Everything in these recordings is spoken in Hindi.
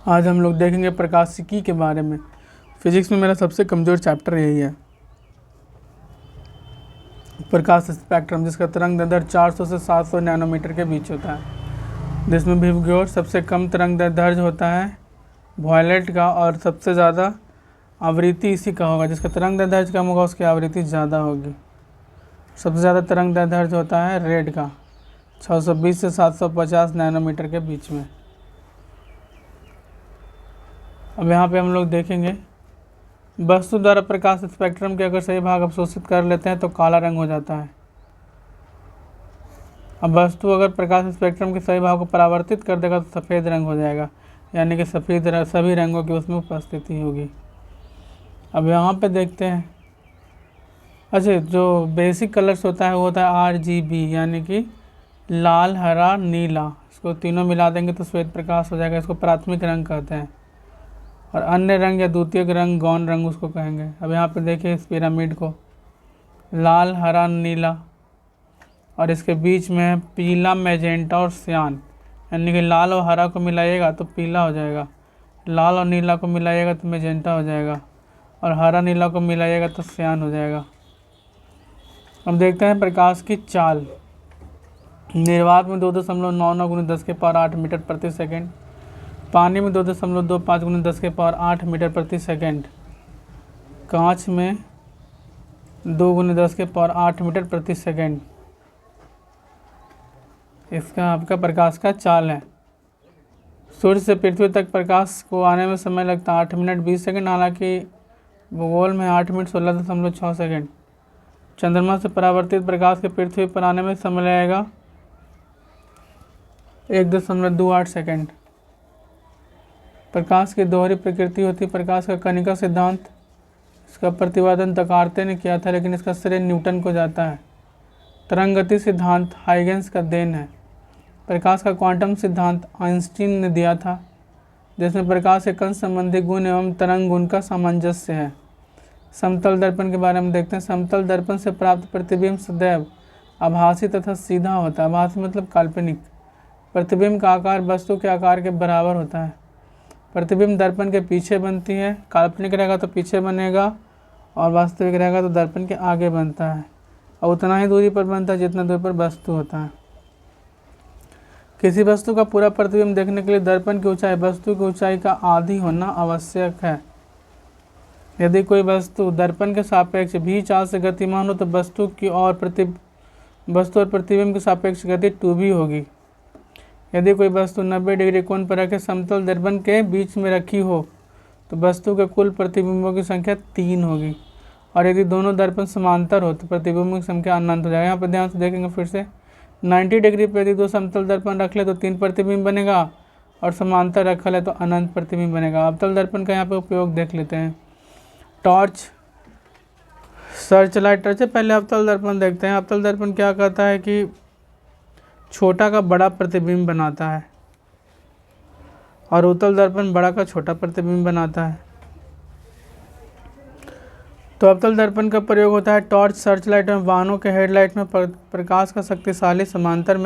आज हम लोग देखेंगे प्रकाशिकी के बारे में। फिजिक्स में मेरा सबसे कमज़ोर चैप्टर यही है। प्रकाश स्पेक्ट्रम, जिसका तरंग दैर्ध्य 400 से 700 नैनोमीटर के बीच होता है, जिसमें विवग्योर सबसे कम तरंग दैर्ध्य होता है वॉयलेट का, और सबसे ज़्यादा आवृत्ति इसी का होगा। जिसका तरंग दैर्ध्य कम होगा उसकी आवृत्ति ज़्यादा होगी। सबसे ज़्यादा तरंग दैर्ध्य होता है रेड का, 620 से 750 नैनोमीटर के बीच में। अब यहाँ पे हम लोग देखेंगे वस्तु द्वारा प्रकाश स्पेक्ट्रम के अगर सही भाग अवशोषित कर लेते हैं तो काला रंग हो जाता है। अब वस्तु अगर प्रकाश स्पेक्ट्रम के सही भाग को परावर्तित कर देगा तो सफ़ेद रंग हो जाएगा, यानी कि सभी रंगों की उसमें उपस्थिति होगी। अब यहाँ पे देखते हैं, अच्छा, जो बेसिक कलर्स होता है वो होता है RGB, यानी कि लाल, हरा, नीला। इसको तीनों मिला देंगे तो श्वेत प्रकाश हो जाएगा। इसको प्राथमिक रंग कहते हैं। और अन्य रंग या द्वितीयक रंग, गौण रंग उसको कहेंगे। अब यहाँ पे देखिए इस पिरामिड को, लाल, हरा, नीला, और इसके बीच में है पीला, मैजेंटा और सियान, यानी कि लाल और हरा को मिलाइएगा तो पीला हो जाएगा, लाल और नीला को मिलाइएगा तो मैजेंटा हो जाएगा, और हरा नीला को मिलाइएगा तो सियान हो जाएगा। अब देखते हैं प्रकाश की चाल। निर्वात में 2.99 × 10⁸ मीटर प्रति सेकेंड, पानी में 2.25 × 10⁸ मीटर प्रति सेकेंड, कांच में 2 × 10⁸ मीटर प्रति सेकेंड। इसका आपका प्रकाश का चाल है। सूर्य से पृथ्वी तक प्रकाश को आने में समय लगता है 8 मिनट 20 सेकेंड, हालांकि भूगोल में 8 मिनट 16.6 सेकेंड। चंद्रमा से परावर्तित प्रकाश के पृथ्वी पर आने में समय लगेगा 1.28 सेकेंड। प्रकाश की दोहरी प्रकृति होती है। प्रकाश का कणिका सिद्धांत, इसका प्रतिपादन दकार्ते ने किया था, लेकिन इसका श्रेय न्यूटन को जाता है। तरंग गति सिद्धांत हाइगेंस का देन है। प्रकाश का क्वांटम सिद्धांत आइंस्टीन ने दिया था, जिसमें प्रकाश के कण संबंधी गुण एवं तरंग गुण का सामंजस्य है। समतल दर्पण के बारे में देखते हैं। समतल दर्पण से प्राप्त प्रतिबिंब सदैव आभासी तथा सीधा होता है। आभासी मतलब काल्पनिक। प्रतिबिंब का आकार वस्तु के आकार के बराबर होता है। प्रतिबिंब दर्पण के पीछे बनती है। काल्पनिक रहेगा तो पीछे बनेगा, और वास्तविक रहेगा तो दर्पण के आगे बनता है, और उतना ही दूरी पर बनता है जितना दूरी पर वस्तु होता है। किसी वस्तु का पूरा प्रतिबिंब देखने के लिए दर्पण की ऊंचाई वस्तु की ऊंचाई का आधी होना आवश्यक है। यदि कोई वस्तु दर्पण के सापेक्ष भी चाल से गतिमान हो तो वस्तु और प्रतिबिंब के सापेक्ष गति 2v होगी। यदि कोई वस्तु 90 डिग्री कोण पर रखे समतल दर्पण के बीच में रखी हो तो वस्तु के कुल प्रतिबिंबों की संख्या 3 होगी, और यदि दोनों दर्पण समांतर हो तो प्रतिबिंबों की संख्या अनंत हो जाएगा। यहाँ पर ध्यान से देखेंगे फिर से, 90 डिग्री पर यदि 2 समतल दर्पण रख ले तो 3 प्रतिबिंब बनेगा, और समांतर रखा है तो अनंत प्रतिबिंब बनेगा। अवतल दर्पण का यहाँ पे उपयोग देख लेते हैं। Torch, search light. टॉर्च से पहले अवतल दर्पण देखते हैं। अवतल दर्पण क्या कहता है कि छोटा का बड़ा प्रतिबिंब बनाता है, और उत्तल दर्पण बड़ा का छोटा प्रतिबिंब बनाता है। तो अवतल दर्पण का प्रयोग होता है टॉर्च, सर्च लाइट में, वाहनों के हेडलाइट में प्रकाश का शक्तिशाली समांतर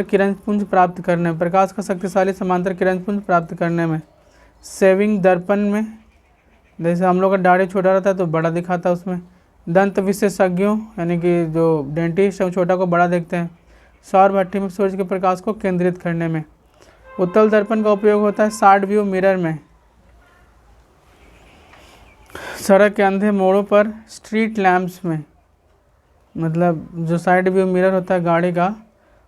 किरण पुंज प्राप्त करने में। प्रकाश का शक्तिशाली समांतर किरण पुंज प्राप्त करने में। सेविंग दर्पण में, जैसे हम लोग का दाढ़ी छोटा रहता है तो बड़ा दिखाता है उसमें। दंत विशेषज्ञों यानी कि जो डेंटिस्ट है छोटा को बड़ा देखते हैं। सौर भट्ठी में सूर्य के प्रकाश को केंद्रित करने में। उत्तल दर्पण का उपयोग होता है साइड व्यू मिरर में, सड़क के अंधे मोड़ों पर, स्ट्रीट लैंप्स में, मतलब जो साइड व्यू मिरर होता है गाड़ी का,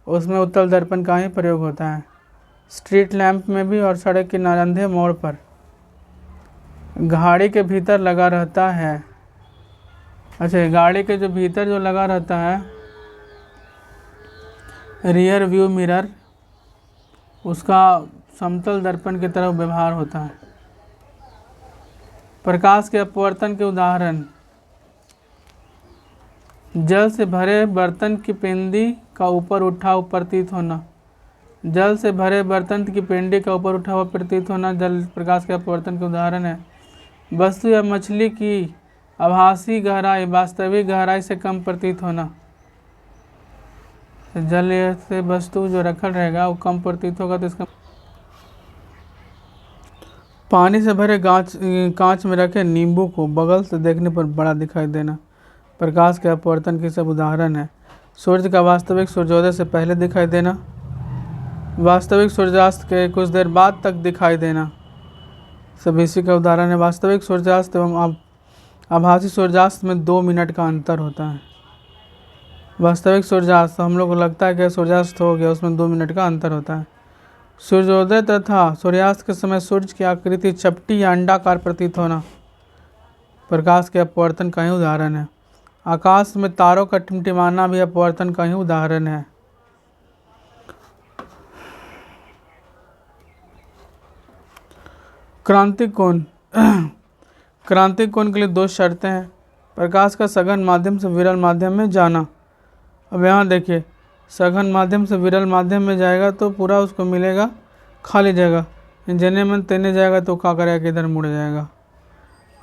उसमें उत्तल दर्पण का ही प्रयोग होता है। स्ट्रीट लैंप में भी, और सड़क के अंधे मोड़ पर। गाड़ी के भीतर लगा रहता है। अच्छा, गाड़ी के जो भीतर जो लगा रहता है रियर व्यू मिरर, उसका समतल दर्पण की तरह व्यवहार होता है। प्रकाश के अपवर्तन के उदाहरण, जल से भरे बर्तन की पेंदी का ऊपर उठा हुआ प्रतीत होना। जल से भरे बर्तन की पेंदी का ऊपर उठा हुआ प्रतीत होना जल प्रकाश के अपवर्तन के उदाहरण है। वस्तु या मछली की आभासी गहराई वास्तविक गहराई से कम प्रतीत होना। जल से वस्तु जो रखल रहेगा वो कम प्रतीत होगा तो इसका पानी से भरे कांच में रखे नींबू को बगल से देखने पर बड़ा दिखाई देना प्रकाश के अपवर्तन की सब उदाहरण है। सूर्य का वास्तविक सूर्योदय से पहले दिखाई देना, वास्तविक सूर्यास्त के कुछ देर बाद तक दिखाई देना, सब इसी का उदाहरण है। वास्तविक सूर्यास्त एवं आभासी सूर्यास्त में 2 मिनट का अंतर होता है। वास्तविक सूर्यास्त हम लोग को लगता है कि सूर्यास्त हो गया, उसमें 2 मिनट का अंतर होता है। सूर्योदय तथा सूर्यास्त के समय सूर्य की आकृति चपटी या अंडाकार प्रतीत होना प्रकाश के अपवर्तन का ही उदाहरण है। आकाश में तारों का टिमटिमाना भी अपवर्तन का ही उदाहरण है। क्रांतिक कोण क्रांतिक कोण के लिए 2 शर्तें हैं। प्रकाश का सघन माध्यम से विरल माध्यम में जाना। अब यहाँ देखिए, सघन माध्यम से विरल माध्यम में जाएगा तो पूरा उसको मिलेगा खाली जगह, जने मन तेने जाएगा तो क्या करेगा कि इधर मुड़ जाएगा।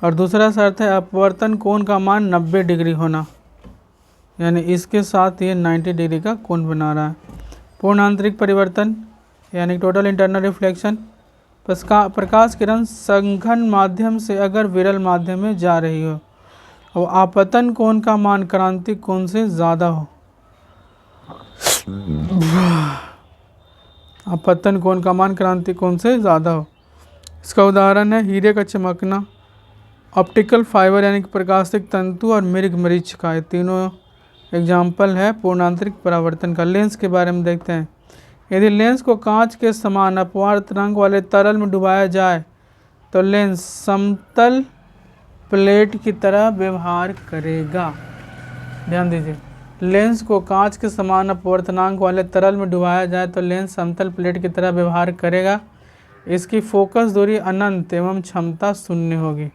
और दूसरा शर्त है अपवर्तन कोण का मान 90 डिग्री होना, यानी इसके साथ ये 90 डिग्री का कोण बना रहा है। पूर्ण आंतरिक परिवर्तन यानी टोटल इंटरनल रिफ्लेक्शन, प्रकाश किरण सघन माध्यम से अगर विरल माध्यम में जा रही हो और आपतन कोण का मान क्रांतिक कोण से ज़्यादा हो, आपतन कोण का मान क्रांतिक कोण से ज़्यादा हो। इसका उदाहरण है हीरे का चमकना, ऑप्टिकल फाइबर यानी कि प्रकाशिक तंतु और मृग मरीचिका, ये तीनों एग्जाम्पल है पूर्ण आंतरिक परावर्तन का। लेंस के बारे में देखते हैं। यदि लेंस को कांच के समान अपवार तरंग वाले तरल में डुबाया जाए तो लेंस समतल प्लेट की तरह व्यवहार करेगा। ध्यान दीजिए, लेंस को कांच के समान अपवर्तनांक वाले तरल में डुबाया जाए तो लेंस समतल प्लेट की तरह व्यवहार करेगा। इसकी फोकस दूरी अनंत एवं क्षमता 0 होगी।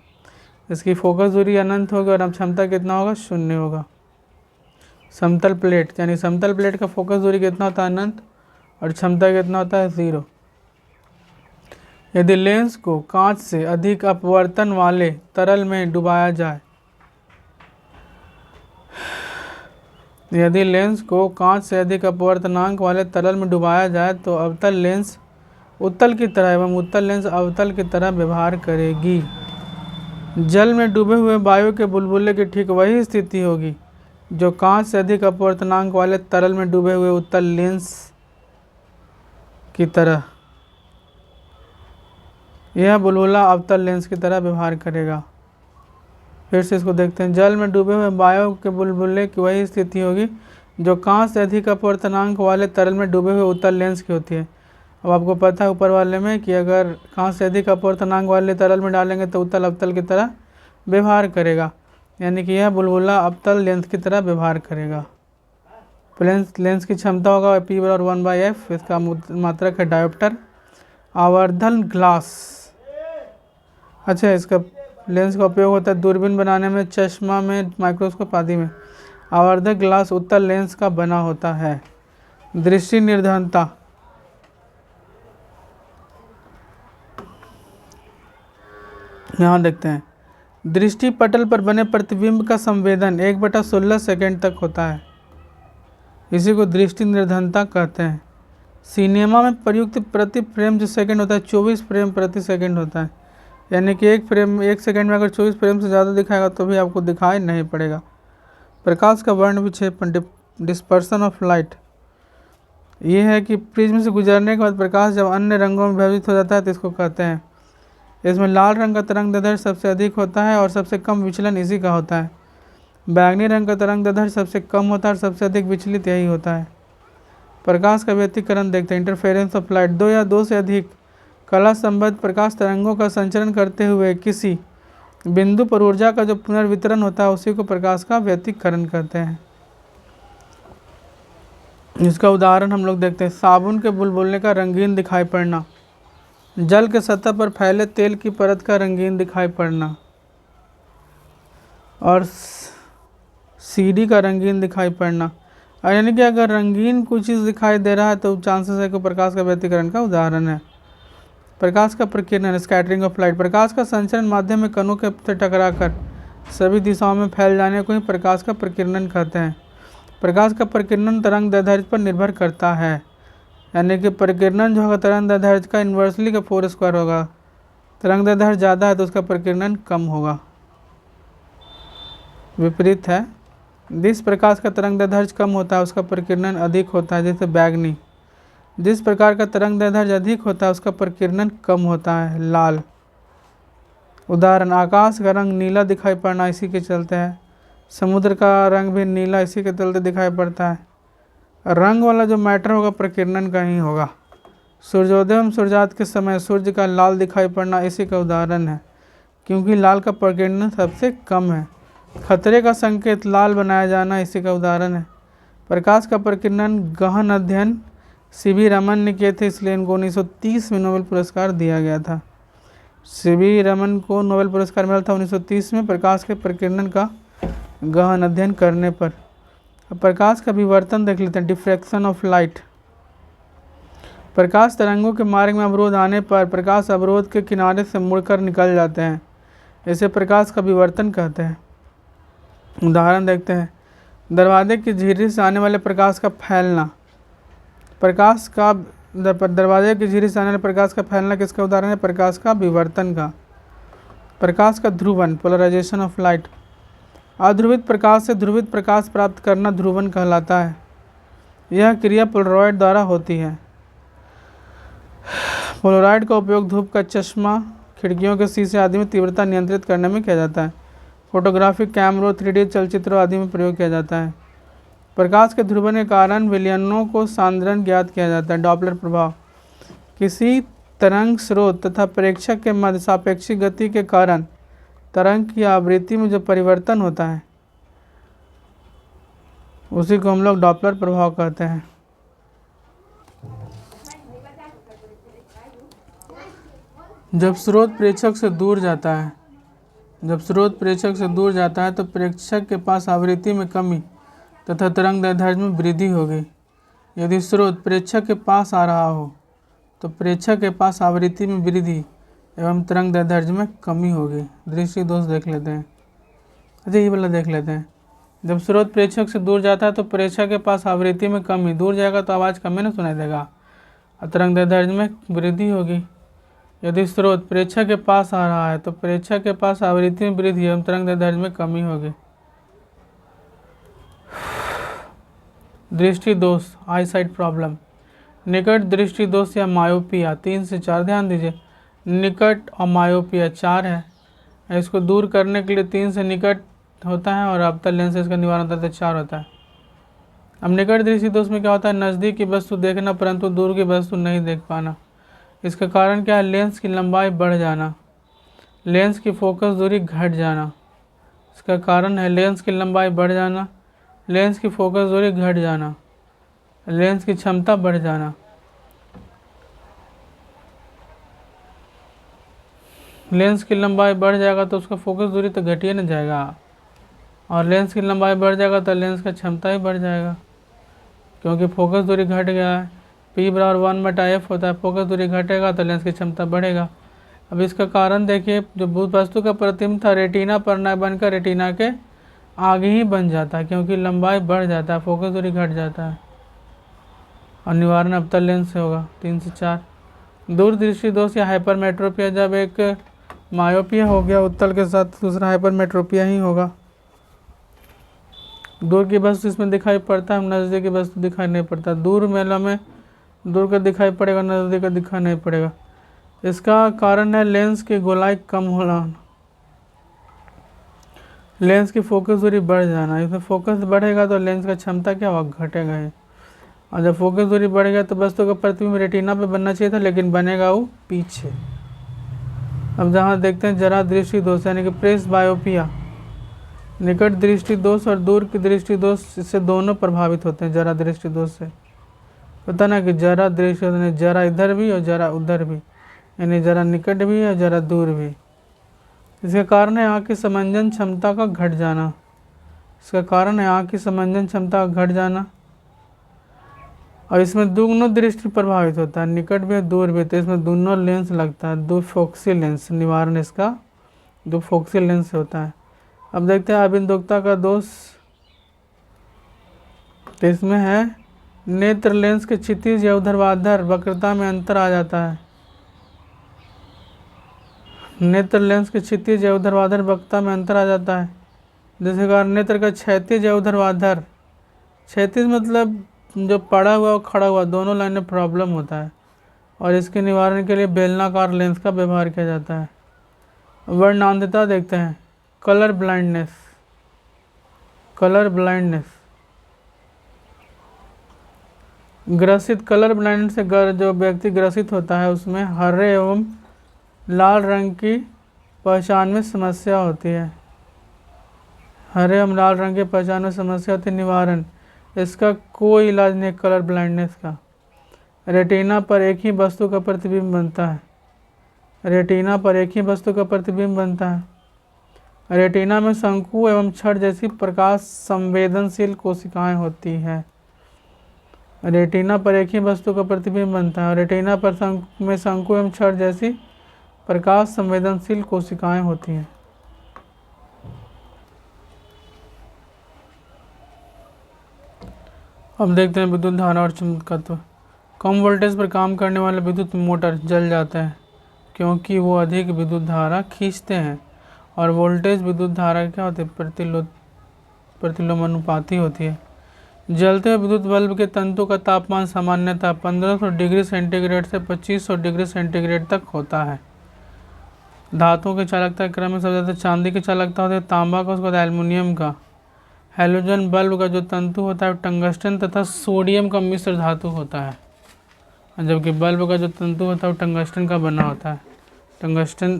इसकी फोकस दूरी अनंत होगी और अब क्षमता कितना होगा? 0 होगा। समतल प्लेट यानी समतल प्लेट का फोकस दूरी कितना होता है? अनंत, और क्षमता कितना होता है? 0। यदि लेंस को कांच से अधिक अपवर्तन वाले तरल में डुबाया जाए, यदि लेंस को कांच से अधिक अपवर्तनांक वाले तरल में डुबाया जाए तो अवतल लेंस उत्तल की तरह एवं उत्तल लेंस अवतल की तरह व्यवहार करेगी। जल में डूबे हुए वायु के बुलबुले की ठीक वही स्थिति होगी जो कांच से अधिक अपवर्तनांक वाले तरल में डूबे हुए उत्तल लेंस की तरह, यह बुलबुला अवतल लेंस की तरह व्यवहार करेगा। फिर से इसको देखते हैं। जल में डूबे हुए वायु के बुलबुले की वही स्थिति होगी जो कांच से अधिक अपवर्तनांक वाले तरल में डूबे हुए उत्तल लेंस की होती है। अब आपको पता है ऊपर वाले में कि अगर कांच से अधिक अपवर्तनांक वाले तरल में डालेंगे तो उत्तल अवतल की तरह व्यवहार करेगा, यानी कि यह बुलबुला अवतल लेंस की तरह व्यवहार करेगा। लेंस की क्षमता होगा P बराबर 1/f। इसका मात्रक है डायोप्टर। आवर्धन ग्लास, अच्छा इसका लेंस का उपयोग होता है दूरबीन बनाने में, चश्मा में, माइक्रोस्कोप आदि में। आवर्धक ग्लास उत्तल लेंस का बना होता है। दृष्टि निर्धनता, यहाँ देखते हैं। दृष्टि पटल पर बने प्रतिबिंब का संवेदन 1/16 सेकंड तक होता है। इसी को दृष्टि निर्धनता कहते हैं। सिनेमा में प्रयुक्त प्रति फ्रेम जो सेकंड होता है 24 फ्रेम प्रति सेकंड होता है, यानी कि एक सेकंड में अगर 24 फ्रेम से ज़्यादा दिखाएगा तो भी आपको दिखाई नहीं पड़ेगा। प्रकाश का वर्ण विक्षेपण, डिस्पर्सन ऑफ लाइट, ये है कि प्रिज्म से गुजरने के बाद प्रकाश जब अन्य रंगों में विभाजित हो जाता है तो इसको कहते हैं। इसमें लाल रंग का तरंग दैर्ध्य सबसे अधिक होता है और सबसे कम विचलन इसी का होता है। बैंगनी रंग का तरंग दैर्ध्य सबसे कम होता है और सबसे अधिक विचलित यही होता है। प्रकाश का व्यतिकरण देखते हैं। इंटरफेरेंस ऑफ लाइट, 2 या 2 से अधिक कला संबद्ध प्रकाश तरंगों का संचरण करते हुए किसी बिंदु पर ऊर्जा का जो पुनर्वितरण होता है उसी को प्रकाश का व्यतिकरण कहते हैं। इसका उदाहरण हम लोग देखते हैं। साबुन के बुलबुले का रंगीन दिखाई पड़ना, जल के सतह पर फैले तेल की परत का रंगीन दिखाई पड़ना, और सीढ़ी का रंगीन दिखाई पड़ना। और यानी कि अगर रंगीन कुछ चीज़ दिखाई दे रहा है तो चांसेस है कि प्रकाश का व्यतिकरण का उदाहरण है। प्रकाश का प्रकीर्णन, स्कैटरिंग ऑफ लाइट, प्रकाश का संचरण माध्यम में कणों के से टकराकर सभी दिशाओं में फैल जाने को ही प्रकाश का प्रकीर्णन कहते हैं। प्रकाश का प्रकीर्णन तरंग दैर्ध्य पर निर्भर करता है, यानी कि प्रकीर्णन जो होगा तरंग दैर्ध्य का इन्वर्सली का 4 स्क्वायर होगा। तरंगदैर्ध्य ज़्यादा है तो उसका प्रकीर्णन कम होगा। विपरीत है, जिस प्रकाश का तरंगदैर्ध्य कम होता है उसका प्रकीर्णन अधिक होता है, जैसे बैगनी। जिस प्रकार का तरंगदैर्ध्य अधिक होता है उसका प्रकीर्णन कम होता है, लाल। उदाहरण, आकाश का रंग नीला दिखाई पड़ना इसी के चलते है। समुद्र का रंग भी नीला इसी के चलते दिखाई पड़ता है। रंग वाला जो मैटर होगा प्रकीर्णन का ही होगा। सूर्योदय एवं सूर्यास्त के समय सूर्य का लाल दिखाई पड़ना इसी का उदाहरण है, क्योंकि लाल का प्रकीर्णन सबसे कम है। खतरे का संकेत लाल बनाया जाना इसी का उदाहरण है। प्रकाश का प्रकीर्णन गहन अध्ययन सीवी रमन ने किए थे, इसलिए इनको 1930 में नोबेल पुरस्कार दिया गया था। सीवी रमन को नोबेल पुरस्कार मिला था 1930 में प्रकाश के प्रकीर्णन का गहन अध्ययन करने पर। अब प्रकाश का विवर्तन देख लेते हैं, डिफ्रैक्शन ऑफ लाइट। प्रकाश तरंगों के मार्ग में अवरोध आने पर प्रकाश अवरोध के किनारे से मुड़कर निकल जाते हैं, इसे प्रकाश का विवर्तन कहते हैं। उदाहरण देखते हैं, दरवाजे की झिर्री से आने वाले प्रकाश का फैलना। दरवाजे की झिर्री से आने वाले प्रकाश का फैलना किसका उदाहरण है? प्रकाश का विवर्तन का। प्रकाश का ध्रुवन, पोलराइजेशन ऑफ लाइट। अध्रुवित प्रकाश से ध्रुवित प्रकाश प्राप्त करना ध्रुवन कहलाता है। यह क्रिया पोलराइड द्वारा होती है। पोलराइड का उपयोग धूप का चश्मा, खिड़कियों के शीशे आदि में तीव्रता नियंत्रित करने में किया जाता है। फोटोग्राफिक कैमरों, 3D चलचित्रों आदि में प्रयोग किया जाता है। प्रकाश के ध्रुवन के कारण विलयनों को सांद्रण ज्ञात किया जाता है। डॉपलर प्रभाव, किसी तरंग स्रोत तथा प्रेक्षक के मध्य सापेक्षिक गति के कारण तरंग की आवृत्ति में जो परिवर्तन होता है उसी को हम लोग डॉपलर प्रभाव कहते हैं। जब स्रोत प्रेक्षक से दूर जाता है तो प्रेक्षक के पास आवृत्ति में कमी तथा तरंगदैर्ध्य में वृद्धि होगी। यदि स्रोत प्रेक्षक के पास आ रहा हो तो प्रेक्षक के पास आवृत्ति में वृद्धि एवं तरंगदैर्ध्य में कमी होगी। दृष्टि दोष देख लेते हैं। अच्छा, ये वाला देख लेते हैं। जब स्रोत प्रेक्षक से दूर जाता है तो प्रेक्षक के पास आवृत्ति में कमी, दूर जाएगा तो आवाज़ कम ही ना सुनाई देगा और तरंगदैर्ध्य में वृद्धि होगी। यदि स्रोत प्रेक्षक के पास आ रहा है तो प्रेक्षक के पास आवृत्ति में वृद्धि एवं तरंगदैर्ध्य में कमी होगी। दृष्टि दोष, आई साइट प्रॉब्लम। निकट दृष्टि दोष या मायोपिया 3 से 4, ध्यान दीजिए, निकट और मायोपिया 4 है। इसको दूर करने के लिए 3 से निकट होता है और अवतल लेंस से इसका निवारण होता है तो 4 होता है। अब निकट दृष्टि दोष में क्या होता है? नज़दीक की वस्तु देखना परंतु दूर की वस्तु नहीं देख पाना। इसका कारण क्या है? लेंस की लंबाई बढ़ जाना, लेंस की फोकस दूरी घट जाना। इसका कारण है लेंस की लंबाई बढ़ जाना, लेंस की फोकस दूरी घट जाना, लेंस की क्षमता बढ़ जाना। लेंस की लंबाई बढ़ जाएगा तो उसका फोकस दूरी तो घट ही नहीं जाएगा, और लेंस की लंबाई बढ़ जाएगा तो लेंस का क्षमता ही बढ़ जाएगा, क्योंकि फोकस दूरी घट गया है। P बराबर 1/f होता है, फोकस दूरी घटेगा तो लेंस की क्षमता बढ़ेगा। अब इसका कारण देखिए, जो भूत वस्तु का प्रतिबिंब था रेटिना पर न बनकर रेटिना के आगे ही बन जाता है, क्योंकि लंबाई बढ़ जाता है, फोकस दूरी घट जाता है। और निवारण अवतल लेंस से होगा। 3 से 4 दूरदृष्टि दोष या हाइपरमेट्रोपिया, जब एक मायोपिया हो गया उत्तल के साथ दूसरा हाइपरमेट्रोपिया ही होगा। दूर की वस्तु इसमें दिखाई पड़ता है, नज़दीक की वस्तु दिखाई नहीं पड़ता। दूर मेला में दूर का दिखाई पड़ेगा, नज़दीक का दिखाई नहीं पड़ेगा। इसका कारण है लेंस की गोलाई कम होना, लेंस की फोकस दूरी बढ़ जाना। इसमें फोकस बढ़ेगा तो लेंस का क्षमता क्या होगा? घटेगा ही। और जब फोकस दूरी बढ़ गया तो वस्तु का प्रतिबिंब रेटिना पे बनना चाहिए था, लेकिन बनेगा वो पीछे। अब जहाँ देखते हैं जरा दृष्टि दोष यानी कि प्रेस बायोपिया, निकट दृष्टि दोष और दूर की दृष्टि दोष, इससे दोनों प्रभावित होते हैं जरा दृष्टि दोष से। पता ना कि जरा दृष्टि यानी जरा इधर भी और जरा उधर भी, यानी जरा निकट भी और जरा दूर भी। इसका कारण है आँख की समंजन क्षमता का घट जाना। और इसमें दोनों दृष्टि प्रभावित होता है, निकट भी और दूर भी। तो इसमें दोनों लेंस लगता है, दो फोक्सी लेंस। निवारण इसका दो फोक्सी लेंस से होता है। अब देखते हैं अबिंदुकता का दोष। तो इसमें है नेत्र लेंस के क्षितिज या ऊर्ध्वाधर वक्रता में अंतर आ जाता है। नेत्र लेंस के क्षितिज या ऊर्ध्वाधर वक्रता में अंतर आ जाता है, जिसके कारण नेत्र का क्षैतिज या ऊर्ध्वाधर, क्षैतिज मतलब जो पड़ा हुआ और खड़ा हुआ दोनों लाइन में प्रॉब्लम होता है, और इसके निवारण के लिए बेलनाकार लेंस का व्यवहार किया जाता है। वर्णांधता देखते हैं, कलर ब्लाइंडनेस। कलर ब्लाइंडनेस ग्रसित, कलर ब्लाइंडनेस से जो व्यक्ति ग्रसित होता है उसमें हरे एवं लाल रंग की पहचान में समस्या होती है। हरे एवं लाल रंग की पहचान में समस्या होती है। निवारण, इसका कोई इलाज नहीं कलर ब्लाइंडनेस का। रेटिना पर एक ही वस्तु का प्रतिबिंब बनता है। रेटिना पर एक ही वस्तु का प्रतिबिंब बनता है। रेटिना में शंकु एवं छड़ जैसी प्रकाश संवेदनशील कोशिकाएं होती हैं। रेटिना पर एक ही वस्तु का प्रतिबिंब बनता है। रेटिना पर में शंकु एवं छड़ जैसी प्रकाश संवेदनशील कोशिकाएं होती हैं। अब देखते हैं विद्युत धारा और चुंबकत्व। कम वोल्टेज पर काम करने वाले विद्युत मोटर जल जाते हैं क्योंकि वो अधिक विद्युत धारा खींचते हैं, और वोल्टेज विद्युत धारा क्या होती है, प्रतिलोमानुपाती होती है। जलते हुए विद्युत बल्ब के तंतु का तापमान सामान्यतः 1500 डिग्री सेंटीग्रेड से 2500 डिग्री सेंटीग्रेड तक होता है। धातुओं की चालकता के क्रम में सबसे ज़्यादा चांदी की चालकता होती है, तांबा का, उसके बाद एल्युमिनियम का। हैलोजन बल्ब का जो तंतु होता है टंगस्टन तथा सोडियम का मिश्र धातु होता है, जबकि बल्ब का जो तंतु होता है वो टंगस्टन का बना होता है। टंगस्टन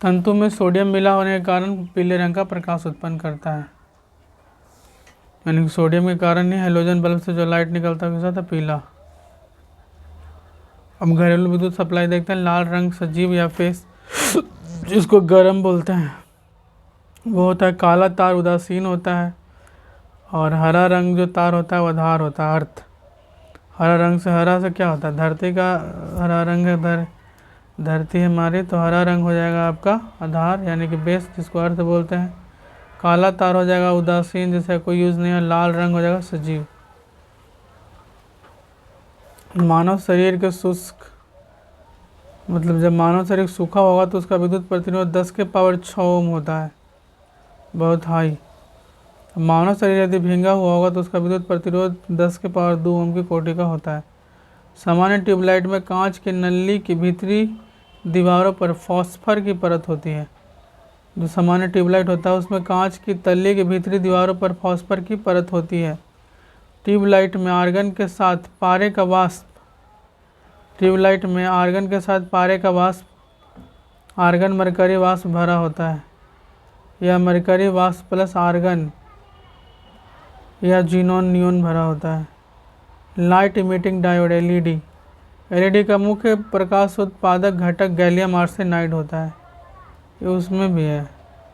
तंतु में सोडियम मिला होने के कारण पीले रंग का प्रकाश उत्पन्न करता है, यानी सोडियम के कारण ही हैलोजन बल्ब से जो लाइट निकलता है कैसा था, पीला। अब घरेलू विद्युत सप्लाई देखते हैं। लाल रंग सजीव या फेस, जिसको गर्म बोलते हैं, वो होता है। काला तार उदासीन होता है, और हरा रंग जो तार होता है वो आधार होता है, अर्थ। हरा रंग से, हरा से क्या होता है, धरती का हरा रंग है, धरती हमारी, तो हरा रंग हो जाएगा आपका आधार यानी कि बेस, जिसको अर्थ बोलते हैं। काला तार हो जाएगा उदासीन, जिसका कोई यूज़ नहीं है। लाल रंग हो जाएगा सजीव। मानव शरीर के शुष्क, मतलब जब मानव शरीर सूखा होगा तो उसका विद्युत प्रतिरोध 10 के पावर 6 ओम होता है, बहुत हाई। मानव शरीर यदि भींगा हुआ होगा तो उसका विद्युत प्रतिरोध 10 के पावर 2 ओम की कोटि का होता है। सामान्य ट्यूबलाइट में कांच की नली की भीतरी दीवारों पर फॉस्फर की परत होती है। जो सामान्य ट्यूबलाइट होता है उसमें कांच की तल्ली की भीतरी दीवारों पर फॉस्फर की परत होती है। ट्यूबलाइट में आर्गन के साथ पारे का वाष्प, ट्यूबलाइट में आर्गन के साथ पारे का वाष्प, आर्गन मरकरी वाष्प भरा होता है, या मरकरी वाष्प प्लस आर्गन या जीनोन नियोन भरा होता है। Light emitting diode LED, LED का मुख्य प्रकाश उत्पादक घटक गैलियम आर्सेनाइड होता है, ये उसमें भी है,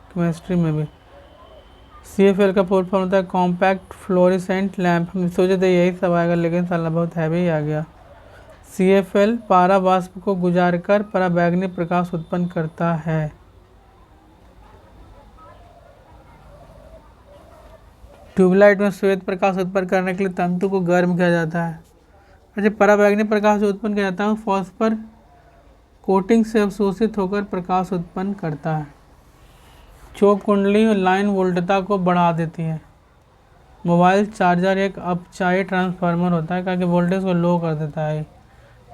केमिस्ट्री में भी। CFL का फुल फॉर्म होता है कॉम्पैक्ट फ्लोरेसेंट लैंप। हम सोचे थे यही सब आएगा, लेकिन साला बहुत हैवी आ गया। CFL पारा वाष्प को गुजार कर पराबैंगनी प्रकाश उत्पन्न करता है। ट्यूबलाइट में श्वेत प्रकाश उत्पन्न करने के लिए तंतु को गर्म किया जाता है। अच्छा, पराबैंगनी प्रकाश जो उत्पन्न किया जाता है फॉस्फर कोटिंग से अवशोषित होकर प्रकाश उत्पन्न करता है। चोक कुंडली और लाइन वोल्टता को बढ़ा देती है। मोबाइल चार्जर एक अपचायी ट्रांसफार्मर होता है, क्योंकि वोल्टेज को लो कर देता है,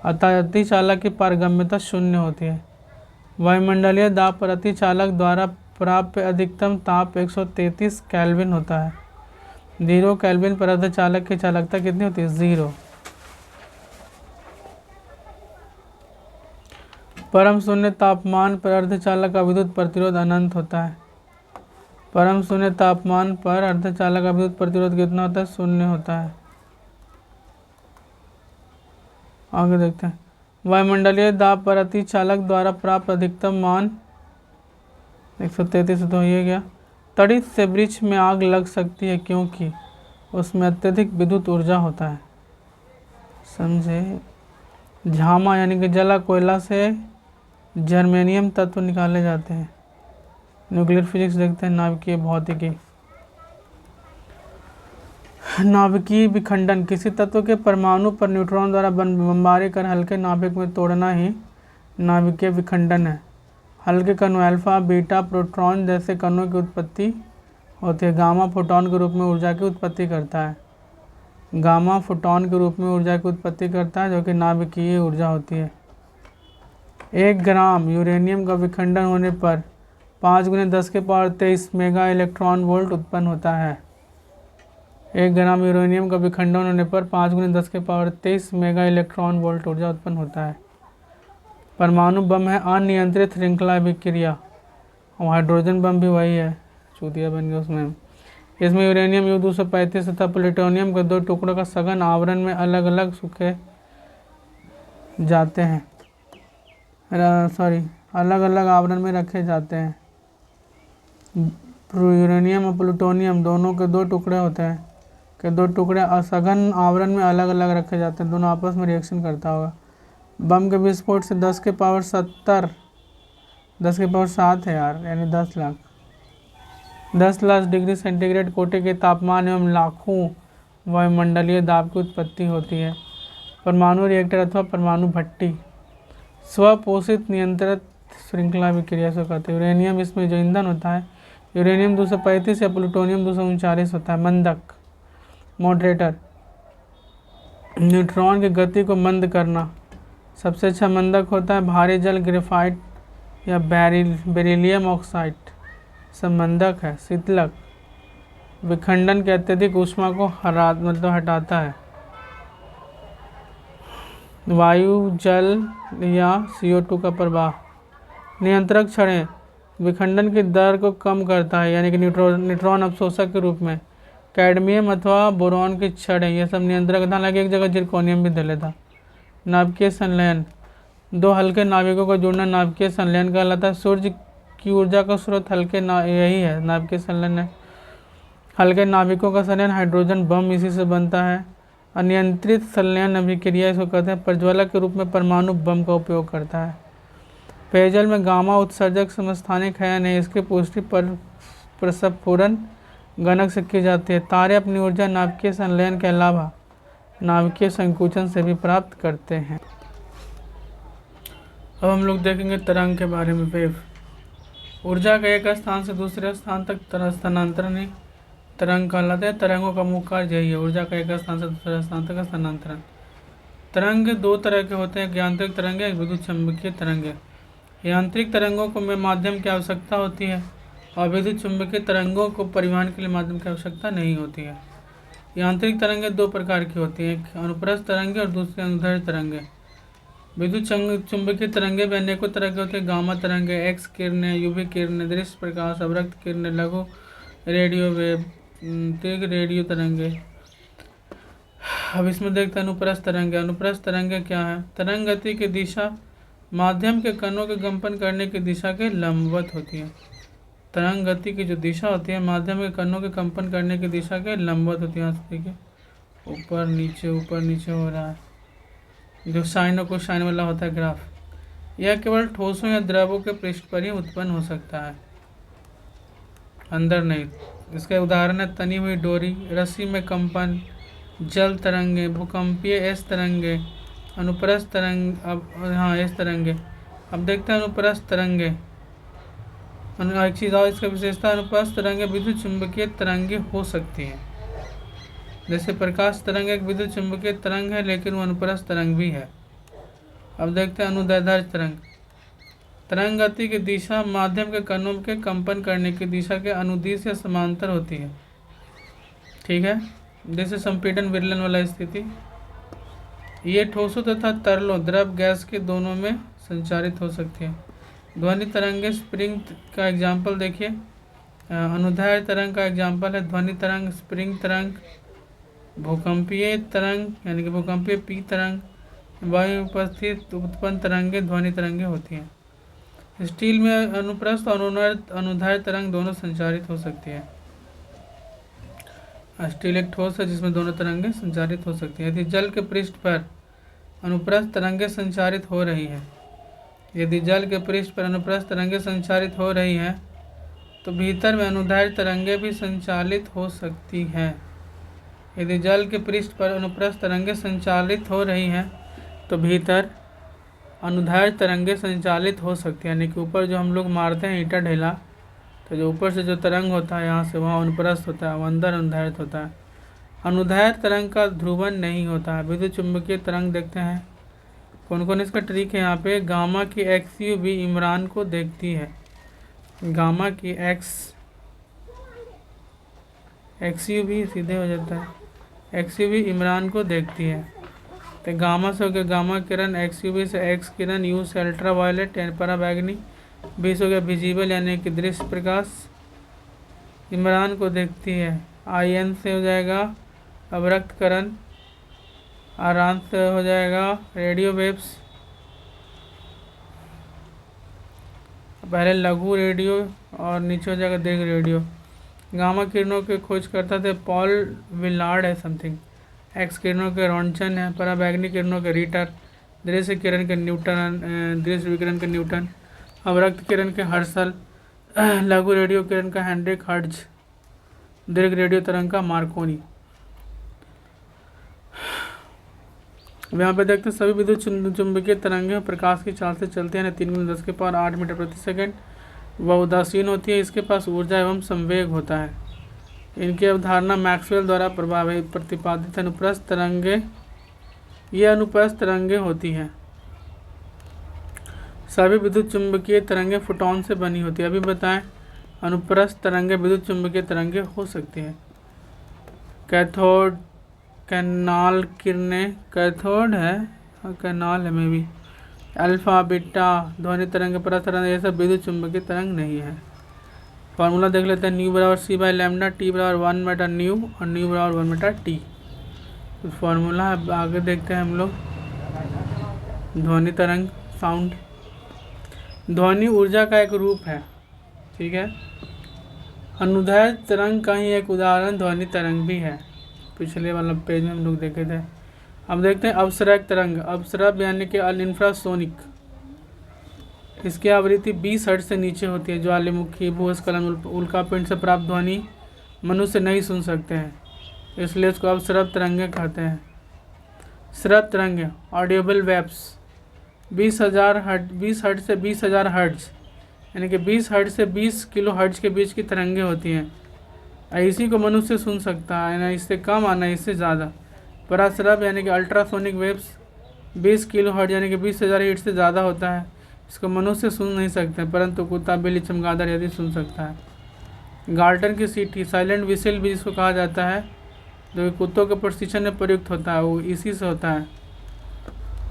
अतः अतिचालक की पारगम्यता शून्य होती है। वायुमंडलीय दाब पर अतिचालक द्वारा प्राप्त अधिकतम ताप 133 केल्विन होता है। 0 केल्विन पर अर्धचालक की चालकता कितनी होती है, 0। परम शून्य तापमान पर अर्धचालक का विद्युत प्रतिरोध अनंत होता है। परम शून्य तापमान पर अर्धचालक का विद्युत प्रतिरोध कितना होता है, 0 होता है। आगे देखते हैं। वायुमंडलीय दाब पर अतिचालक द्वारा प्राप्त अधिकतम मान 133 तो ये गया। तड़ित से वृक्ष में आग लग सकती है क्योंकि उसमें अत्यधिक विद्युत ऊर्जा होता है, समझे। झामा यानी कि जला कोयला से जर्मेनियम तत्व निकाले जाते हैं। न्यूक्लियर फिजिक्स देखते हैं। नाभिकीय भौतिकी, नाभिकीय विखंडन, किसी तत्व के परमाणु पर न्यूट्रॉन द्वारा बमबारी कर हल्के नाभिक में तोड़ना ही नाभिकीय विखंडन है। हल्के कणों अल्फा बीटा प्रोटॉन जैसे कणों की उत्पत्ति होती है। गामा फोटॉन के रूप में ऊर्जा की उत्पत्ति करता है। गामा फोटॉन के रूप में ऊर्जा की उत्पत्ति करता है, जो कि नाभिकीय ऊर्जा होती है। 1 ग्राम यूरेनियम का विखंडन होने पर 5 × 10⁻23 मेगा इलेक्ट्रॉन वोल्ट उत्पन्न होता है। 1 ग्राम यूरेनियम का विखंडन होने पर 5 × 10⁻23 मेगा इलेक्ट्रॉन वोल्ट ऊर्जा उत्पन्न होता है। परमाणु बम है अनियंत्रित श्रृंखला अभिक्रिया, और हाइड्रोजन बम भी वही है, चूतिया बन गया उसमें। इसमें यूरेनियम U-235 तथा प्लूटोनियम के 2 टुकड़ों का सघन आवरण में अलग अलग सूखे जाते हैं, अलग अलग आवरण में रखे जाते हैं। यूरेनियम और प्लूटोनियम दोनों के 2 टुकड़े होते हैं, के 2 टुकड़े असघन आवरण में अलग अलग रखे जाते हैं, दोनों आपस में रिएक्शन करता होगा। बम के विस्फोट से 10⁻7 है यार, यानी 10 लाख 10 लाख डिग्री सेंटीग्रेड कोटि के तापमान एवं लाखों वायुमंडलीय दाब की उत्पत्ति होती है। परमाणु रिएक्टर अथवा परमाणु भट्टी स्वपोषित नियंत्रित श्रृंखला विक्रिया से कहते हैं। यूरेनियम, इसमें जो ईंधन होता है यूरेनियम 235 या प्लूटोनियम 239 होता है। मंदक मॉडरेटर, न्यूट्रॉन की गति को मंद करना। सबसे अच्छा मंदक होता है भारी जल ग्रेफाइट या बेरिलियम ऑक्साइड, सब मंदक है। शीतलक विखंडन के अत्यधिक ऊष्मा को हटाता है। वायु, जल या CO2 का प्रवाह। नियंत्रक छड़ें विखंडन की दर को कम करता है, यानी कि न्यूट्रॉन अवशोषक के रूप में। कैडमियम अथवा बोरॉन की छड़ें, यह सब नियंत्रक था, हालांकि एक जगह जिरकोनियम भी धले था। नाभिकीय संलयन, 2 हल्के नाभिकों का जुड़ना नाभिकीय संलयन कहलाता है। सूर्य की ऊर्जा का स्रोत यही है, नाभिकीय संलयन है। हल्के नाभिकों का संलयन हाइड्रोजन बम इसी से बनता है। अनियंत्रित संलयन अभिक्रिया इसको कहते हैं। प्रज्वलक के रूप में परमाणु बम का उपयोग करता है। पेयजल में गामा उत्सर्जक समस्थानिक है या नहीं, इसकी पुष्टि पर प्रस्फुरण गणक से की जाती है। तारे अपनी ऊर्जा नाभिकीय संलयन के अलावा नाभिकीय संकुचन से भी प्राप्त करते हैं। अब हम लोग देखेंगे तरंग के बारे में। वेव ऊर्जा का एक स्थान से दूसरे स्थान तक स्थानांतरण ही तरंग कहलाते हैं। तरंगों का मुख्य कार्य यही है, ऊर्जा का एक स्थान से दूसरे स्थान तक स्थानांतरण। तरंग 2 तरह के होते हैं, यांत्रिक तरंगे, एक विद्युत चुंबकीय तरंगे। यांत्रिक तरंगों को में माध्यम की आवश्यकता होती है और विद्युत चुंबकीय तरंगों को परिवहन के लिए माध्यम की आवश्यकता नहीं होती है। यांत्रिक तरंगें 2 प्रकार की होती हैं, एक अनुप्रस्थ तरंगे और दूसरी अनुदैर्ध्य तरंगे। विद्युत चुंबकीय तरंगे भी अनेकों तरह के होते हैं। गामा तरंगे, एक्स किरणें, यूवी किरणें, दृश्य प्रकाश, अवरक्त किरणें, लघु रेडियो वेव, तीव्र रेडियो तरंगे। अब इसमें देखते हैं अनुप्रस्थ तरंगे। अनुप्रस्थ तरंगे क्या है? तरंग गति की दिशा माध्यम के कणों के कंपन करने की दिशा के लंबवत होती है। तरंग गति की जो दिशा होती है माध्यम के कणों के कंपन करने की दिशा के लंबवत होती है। देखिए ऊपर नीचे हो रहा है, जो साइन और कोसाइन वाला होता है ग्राफ। यह केवल ठोसों या द्रवों के पृष्ठ पर ही उत्पन्न हो सकता है, अंदर नहीं। इसके उदाहरण है तनी हुई डोरी, रस्सी में कंपन, जल तरंगे, भूकंपीय एस तरंगे, अनुप्रस्थ तरंग। अब एस तरंगे। अब देखते हैं अनुप्रस्थ तरंगे। एक चीज़ और इसका विशेषता, अनुप्रस्थ तरंगे विद्युत चुंबकीय तरंगे हो सकती हैं। जैसे प्रकाश तरंग एक विद्युत चुंबकीय तरंग है, लेकिन वो अनुप्रस्थ तरंग भी है। अब देखते हैं अनुदैर्ध्य तरंग। तरंग गति की दिशा माध्यम के कणों के कंपन करने की दिशा के अनुदिश या समांतर होती है। ठीक है, जैसे संपीड़न विरलन वाला स्थिति। ये ठोसों तथा तरलों, द्रव गैस के दोनों में संचारित हो सकती है। ध्वनि तरंगे, स्प्रिंग का एग्जाम्पल देखिए। अनुदैर्ध्य तरंग का एग्जाम्पल है ध्वनि तरंग, स्प्रिंग तरंग। भूकंपीय तरंग यानी कि भूकंपीय पी तरंग, वायु उपस्थित उत्पन्न तरंगे ध्वनि तरंगे होती हैं। स्टील में अनुप्रस्थ और अनुदैर्ध्य तरंग दोनों संचारित हो सकती है। स्टील एक ठोस है जिसमें दोनों तरंगें संचारित हो सकती है। यदि जल के पृष्ठ पर अनुप्रस्थ तरंगें संचारित हो रही हैं, यदि जल के पृष्ठ पर अनुप्रस्थ तरंगें संचारित हो रही हैं, तो भीतर में अनुदैर्ध्य तरंगें भी संचालित हो सकती हैं। यदि जल के पृष्ठ पर अनुप्रस्थ तरंगें संचालित हो रही हैं, तो भीतर अनुदैर्ध्य तरंगे संचालित हो सकती है, यानी कि ऊपर जो हम लोग मारते हैं ईंटा ढेला, तो जो ऊपर से जो तरंग होता है यहाँ से वहाँ अनुप्रस्थ होता है, वो अंदर अनुदैर्ध्य होता है। अनुदैर्ध्य तरंग का ध्रुवन नहीं होता है। विद्युत चुंबकीय तरंग देखते हैं कौन कौन इसका ट्रिक है यहाँ पे। गामा की XUV इमरान को देखती है, गामा की XUV सीधे हो जाता है, XUV इमरान को देखती है। तो गामा से हो गया गामा किरण, XUV से एक्स किरण, U से अल्ट्रा वायलेट यानी पराबैंगनी, B से हो गया विजिबल यानी कि दृश्य प्रकाश, इमरान को देखती है। IN से हो जाएगा अवरक्त करण, आरांत से हो जाएगा रेडियो वेव्स, पहले लघु रेडियो और नीचे हो जाएगा दीर्घ रेडियो। गामा किरणों के खोज करता थे पॉल विलार्ड है समथिंग, एक्स किरणों के रोंचन है, पराबैंगनी किरणों के रीटर, दृश्य किरण के न्यूटन, दृश्य विकिरण के न्यूटन, अवरक्त किरण के हर्सल, लघु रेडियो किरण का हेनरिक हर्ट्ज, दीर्घ रेडियो तरंग का मार्कोनी। अब यहाँ पे देखते हैं सभी विद्युत चुंबकीय तरंगें प्रकाश की चाल से चलते हैं, 3×10⁸ मीटर प्रति सेकंड। वह उदासीन होती है, इसके पास ऊर्जा एवं संवेग होता है। इनकी अवधारणा मैक्सवेल द्वारा प्रतिपादित अनुप्रस्थ तरंगे, ये अनुप्रस्थ तरंगे होती हैं। सभी विद्युत चुंबकीय तरंगें फोटॉन से बनी होती है। अभी बताएं अनुप्रस्थ तरंगे विद्युत चुंबकीय तरंगे हो सकती है। कैथोड कैनाल किरणें, कैथोड है कैनाल है में भी, अल्फा बीटा ध्वनि तरंग तरंग, ये सब विद्युत चुंबकीय तरंग नहीं है। फार्मूला देख लेते हैं, न्यू बराबर C/λ, T बराबर 1 बटा न्यू और न्यू बराबर 1 बटा T। तो फार्मूला आगे देखते हैं हम लोग। ध्वनि तरंग साउंड, ध्वनि ऊर्जा का एक रूप है, ठीक है। अनुदैर्ध्य तरंग का ही एक उदाहरण ध्वनि तरंग भी है, पिछले वाला पेज में हम लोग देखे थे। अब देखते हैं अवसरक तरंग, अवसरक यानी कि इंफ्रासोनिक, इसकी आवृत्ति 20 हर्ट्ज से नीचे होती है। ज्वालामुखी, भूस्खलन, उल्कापिंड से प्राप्त ध्वनि मनुष्य नहीं सुन सकते हैं, इसलिए इसको अवसरक तरंगें कहते हैं। स्रव तरंगें ऑडियोबल वेव्स 20 हर्ट्ज से 20,000 हर्ट्ज, यानी कि 20 हर्ट्ज से 20 किलो हर्ट्ज के बीच की तरंगें होती हैं। इसी को मनुष्य सुन सकता है, ना इससे कम आना इससे ज़्यादा। पराश्रव यानी कि अल्ट्रासोनिक वेव्स 20 किलो हर्ट्ज यानी कि 20,000 हिट से ज़्यादा होता है, इसको मनुष्य सुन नहीं सकते, परंतु कुत्ता, बिल्ली, चमगादड़ यदि सुन सकता है। गार्टन की सीटी साइलेंट विसिल भी जिसको कहा जाता है, जो कि कुत्तों के प्रशिक्षण में प्रयुक्त होता है, वो इसी से होता है।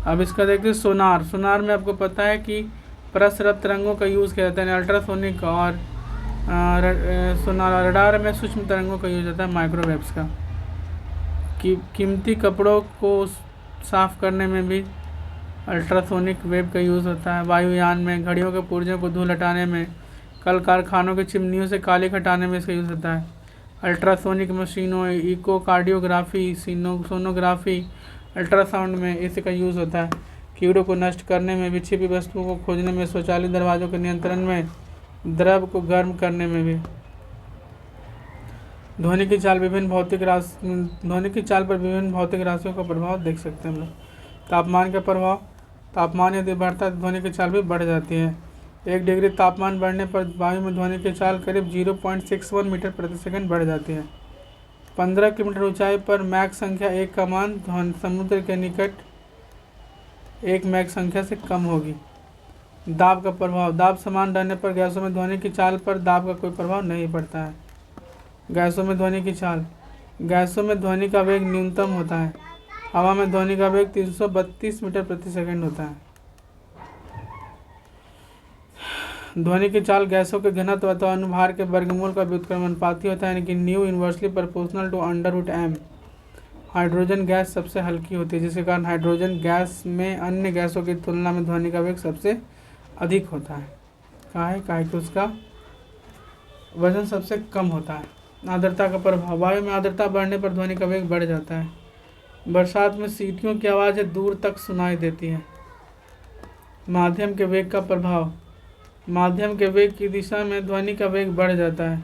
अब इसका देखते हैं सोनार। सोनार में आपको पता है कि प्रसरव तरंगों का यूज़ किया जाता है, अल्ट्रासोनिक और सोनार। रडार में सूक्ष्म तरंगों का यूज होता है, माइक्रोवेव्स का। कीमती कपड़ों को साफ़ करने में भी अल्ट्रासोनिक वेव का यूज़ होता है। वायुयान में, घड़ियों के पुर्जों को धूल हटाने में, कल कारखानों की चिमनियों से कालिख हटाने में इसका यूज़ होता है। अल्ट्रासोनिक मशीनों, इकोकार्डियोग्राफी, सोनोग्राफी, अल्ट्रासाउंड में इसका यूज़ होता है। कीड़ों को नष्ट करने में भी, छिपी वस्तुओं को खोजने में, स्वचालित दरवाज़ों के नियंत्रण में, द्रव को गर्म करने में भी। ध्वनि की चाल पर विभिन्न भौतिक राशियों का प्रभाव देख सकते हैं हम लोग। तापमान का प्रभाव, तापमान यदि बढ़ता है तो ध्वनि की चाल भी बढ़ जाती है। 1 डिग्री तापमान बढ़ने पर वायु में ध्वनि की चाल करीब 0.61 मीटर प्रति सेकंड बढ़ जाती है। 15 किलोमीटर ऊंचाई पर मैक संख्या 1 का मान समुद्र के निकट 1 मैक संख्या से कम होगी। दाब का प्रभाव, दाब समान रहने पर गैसों में ध्वनि की चाल पर दाब का कोई प्रभाव नहीं पड़ता है। गैसों में ध्वनि की चाल, गैसों में ध्वनि का वेग न्यूनतम होता है। हवा में ध्वनि का वेग 332 मीटर प्रति सेकंड होता है। ध्वनि की चाल गैसों के घनत्व अथवा अनुभार के वर्गमूल का व्युत्क्रमानुपाती होता है, यानी कि nu inversely proportional to √m। Hydrogen gas सबसे हल्की होती है, जिसके कारण हाइड्रोजन गैस में अन्य गैसों की तुलना में ध्वनि का वेग सबसे अधिक होता है। काहे कि उसका वजन सबसे कम होता है। आर्द्रता का प्रभाव, वायु में आर्द्रता बढ़ने पर ध्वनि का वेग बढ़ जाता है। बरसात में सीटियों की आवाज़ें दूर तक सुनाई देती हैं। माध्यम के वेग का प्रभाव, माध्यम के वेग की दिशा में ध्वनि का वेग बढ़ जाता है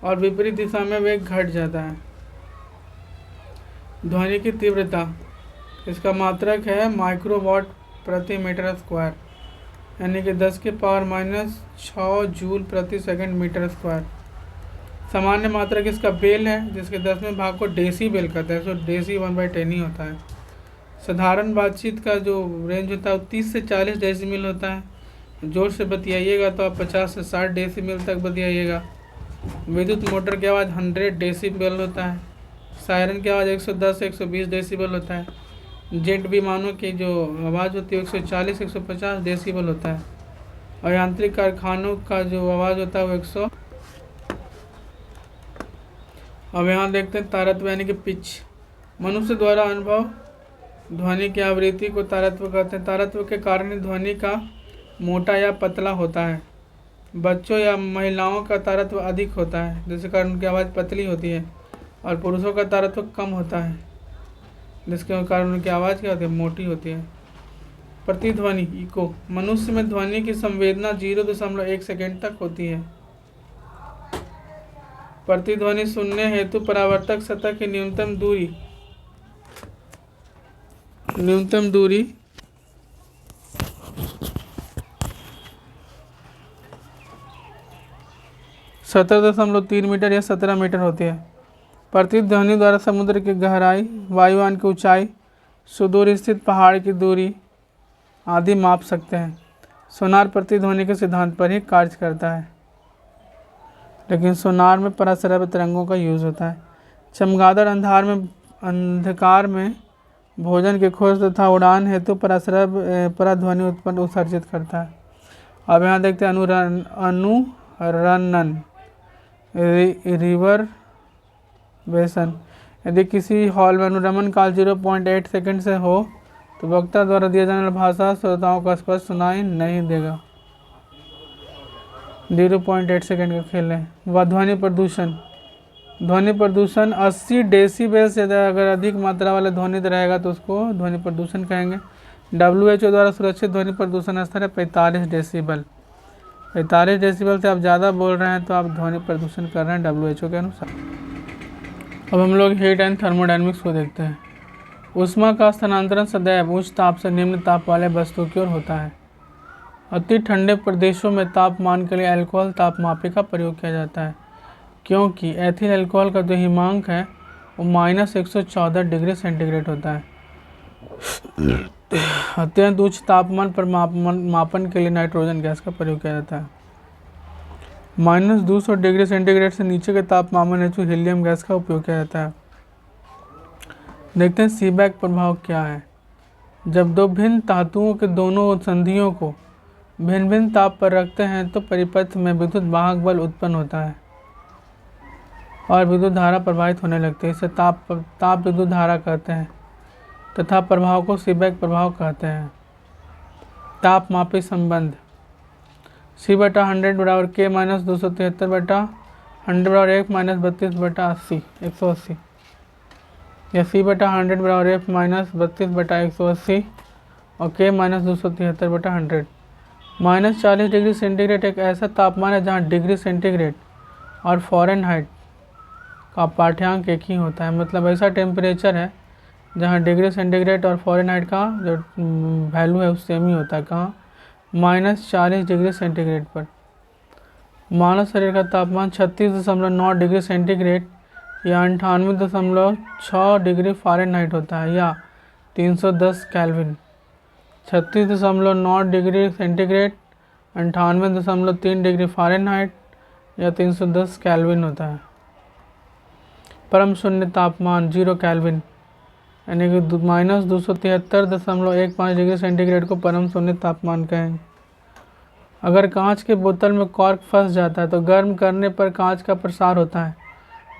और विपरीत दिशा में वेग घट जाता है। ध्वनि की तीव्रता, इसका मात्रक है माइक्रोवाट प्रति मीटर स्क्वायर, यानी कि 10 की पावर -6 जूल प्रति सेकंड मीटर स्क्वायर। सामान्य मात्रक इसका बेल है, जिसके 10वें भाग को डेसीबेल कहते हैं, सो डेसी 1/10 ही होता है। साधारण बातचीत का जो रेंज होता है वो 30 से 40 डेसीबल होता है। जोर से बतियाइएगा तो आप 50 से 60 डेसीबल तक बतियाइएगा। विद्युत मोटर की आवाज़ 100 डेसीबल होता है। सायरन की आवाज़ 110 से 120 डेसीबल होता है। जेट विमानों की जो आवाज़ होती है 140 से 150 डेसीबल होता है। और यांत्रिक कारखानों का जो आवाज़ होता है वो 100। अब यहाँ देखते हैं तारत्व यानी कि पिच। मनुष्य द्वारा अनुभव ध्वनि की आवृत्ति को तारत्व कहते हैं। तारत्व के कारण ध्वनि का मोटा या पतला होता है। बच्चों या महिलाओं का तारत्व अधिक होता है, जिसके कारण उनकी आवाज़ पतली होती है, और पुरुषों का तारत्व कम होता है, जिसके कारण उनकी आवाज़ क्या होती है, मोटी होती है। प्रतिध्वनि इको। मनुष्य में ध्वनि की संवेदना 0.1 सेकेंड तक होती है। प्रतिध्वनि सुनने हेतु परावर्तक सतह की न्यूनतम दूरी 17.3 मीटर या 17 मीटर होती है। प्रतिध्वनि द्वारा समुद्र की गहराई, वायुयान की ऊंचाई, सुदूर स्थित पहाड़ की दूरी आदि माप सकते हैं। सोनार प्रतिध्वनि के सिद्धांत पर ही कार्य करता है, लेकिन सोनार में पराश्रव्य तरंगों का यूज होता है। चमगादड़ अंधकार में भोजन की खोज तथा उड़ान हेतु पराध्वनि उत्सर्जित करता है। अब यहाँ देखते हैं अनुरणन रिवर बेसन। यदि किसी हॉल में अनुरमन काल 0.8 सेकंड से हो तो वक्ता द्वारा दिया जाने वाला भाषा श्रोताओं को स्पष्ट सुनाई नहीं देगा। 0.8 सेकंड का खेल है। व ध्वनि प्रदूषण 80 डेसीबल से अगर अधिक मात्रा वाला ध्वनि रहेगा तो उसको ध्वनि प्रदूषण कहेंगे। WHO द्वारा सुरक्षित ध्वनि प्रदूषण स्तर है 45 डेसीबल। 45 डेसीबल से आप ज़्यादा बोल रहे हैं तो आप ध्वनि प्रदूषण कर रहे हैं WHO के अनुसार। अब हम लोग हीट एंड थर्मोडायनेमिक्स को देखते हैं। ऊष्मा का स्थानांतरण सदैव उच्च ताप से निम्न ताप वाले वस्तु की ओर होता है। अति ठंडे प्रदेशों में तापमान के लिए अल्कोहल तापमापी का प्रयोग किया जाता है, क्योंकि एथिल अल्कोहल का जो हिमांक है वो -114 डिग्री सेंटीग्रेड होता है। अत्यंत उच्च तापमान पर मापन के लिए नाइट्रोजन गैस का प्रयोग किया जाता है। -200 डिग्री सेंटीग्रेड से नीचे के तापमान हेतु हीलियम गैस का उपयोग किया जाता है। देखते हैं सीबेक प्रभाव क्या है। जब दो भिन्न धातुओं के दोनों संधियों को भिन्न भिन्न ताप पर रखते हैं तो परिपथ में विद्युत वाहक बल उत्पन्न होता है और विद्युत धारा प्रवाहित होने लगती है। इसे ताप विद्युत धारा कहते हैं तथा प्रभाव को सीबेक प्रभाव कहते हैं। तापमापी संबंध C/100 बराबर K - 273/100 बराबर 1 - 32/80 180 या C/100 बराबर F - 32/180 और K - 273/100। -40 डिग्री सेंटीग्रेड एक ऐसा तापमान है जहाँ डिग्री सेंटीग्रेड और फ़ारेनहाइट का पाठ्यांक एक ही होता है। मतलब ऐसा टेम्परेचर है जहाँ डिग्री सेंटीग्रेड और फ़ारेनहाइट का जो वैल्यू है वो सेम ही होता है। कहाँ? -40 डिग्री सेंटीग्रेड पर। मानव शरीर का तापमान 36.9 डिग्री सेंटीग्रेड या 98.6 डिग्री फ़ारेनहाइट होता है या 310 kelvin. 36.9 degree centigrade 98.3 degree Fahrenheit या 310 केल्विन होता है। परम शून्य तापमान 0 केल्विन यानी कि -273.15 डिग्री सेंटीग्रेड को परम शून्य तापमान कहेंगे। अगर कांच के बोतल में कॉर्क फंस जाता है तो गर्म करने पर कांच का प्रसार होता है,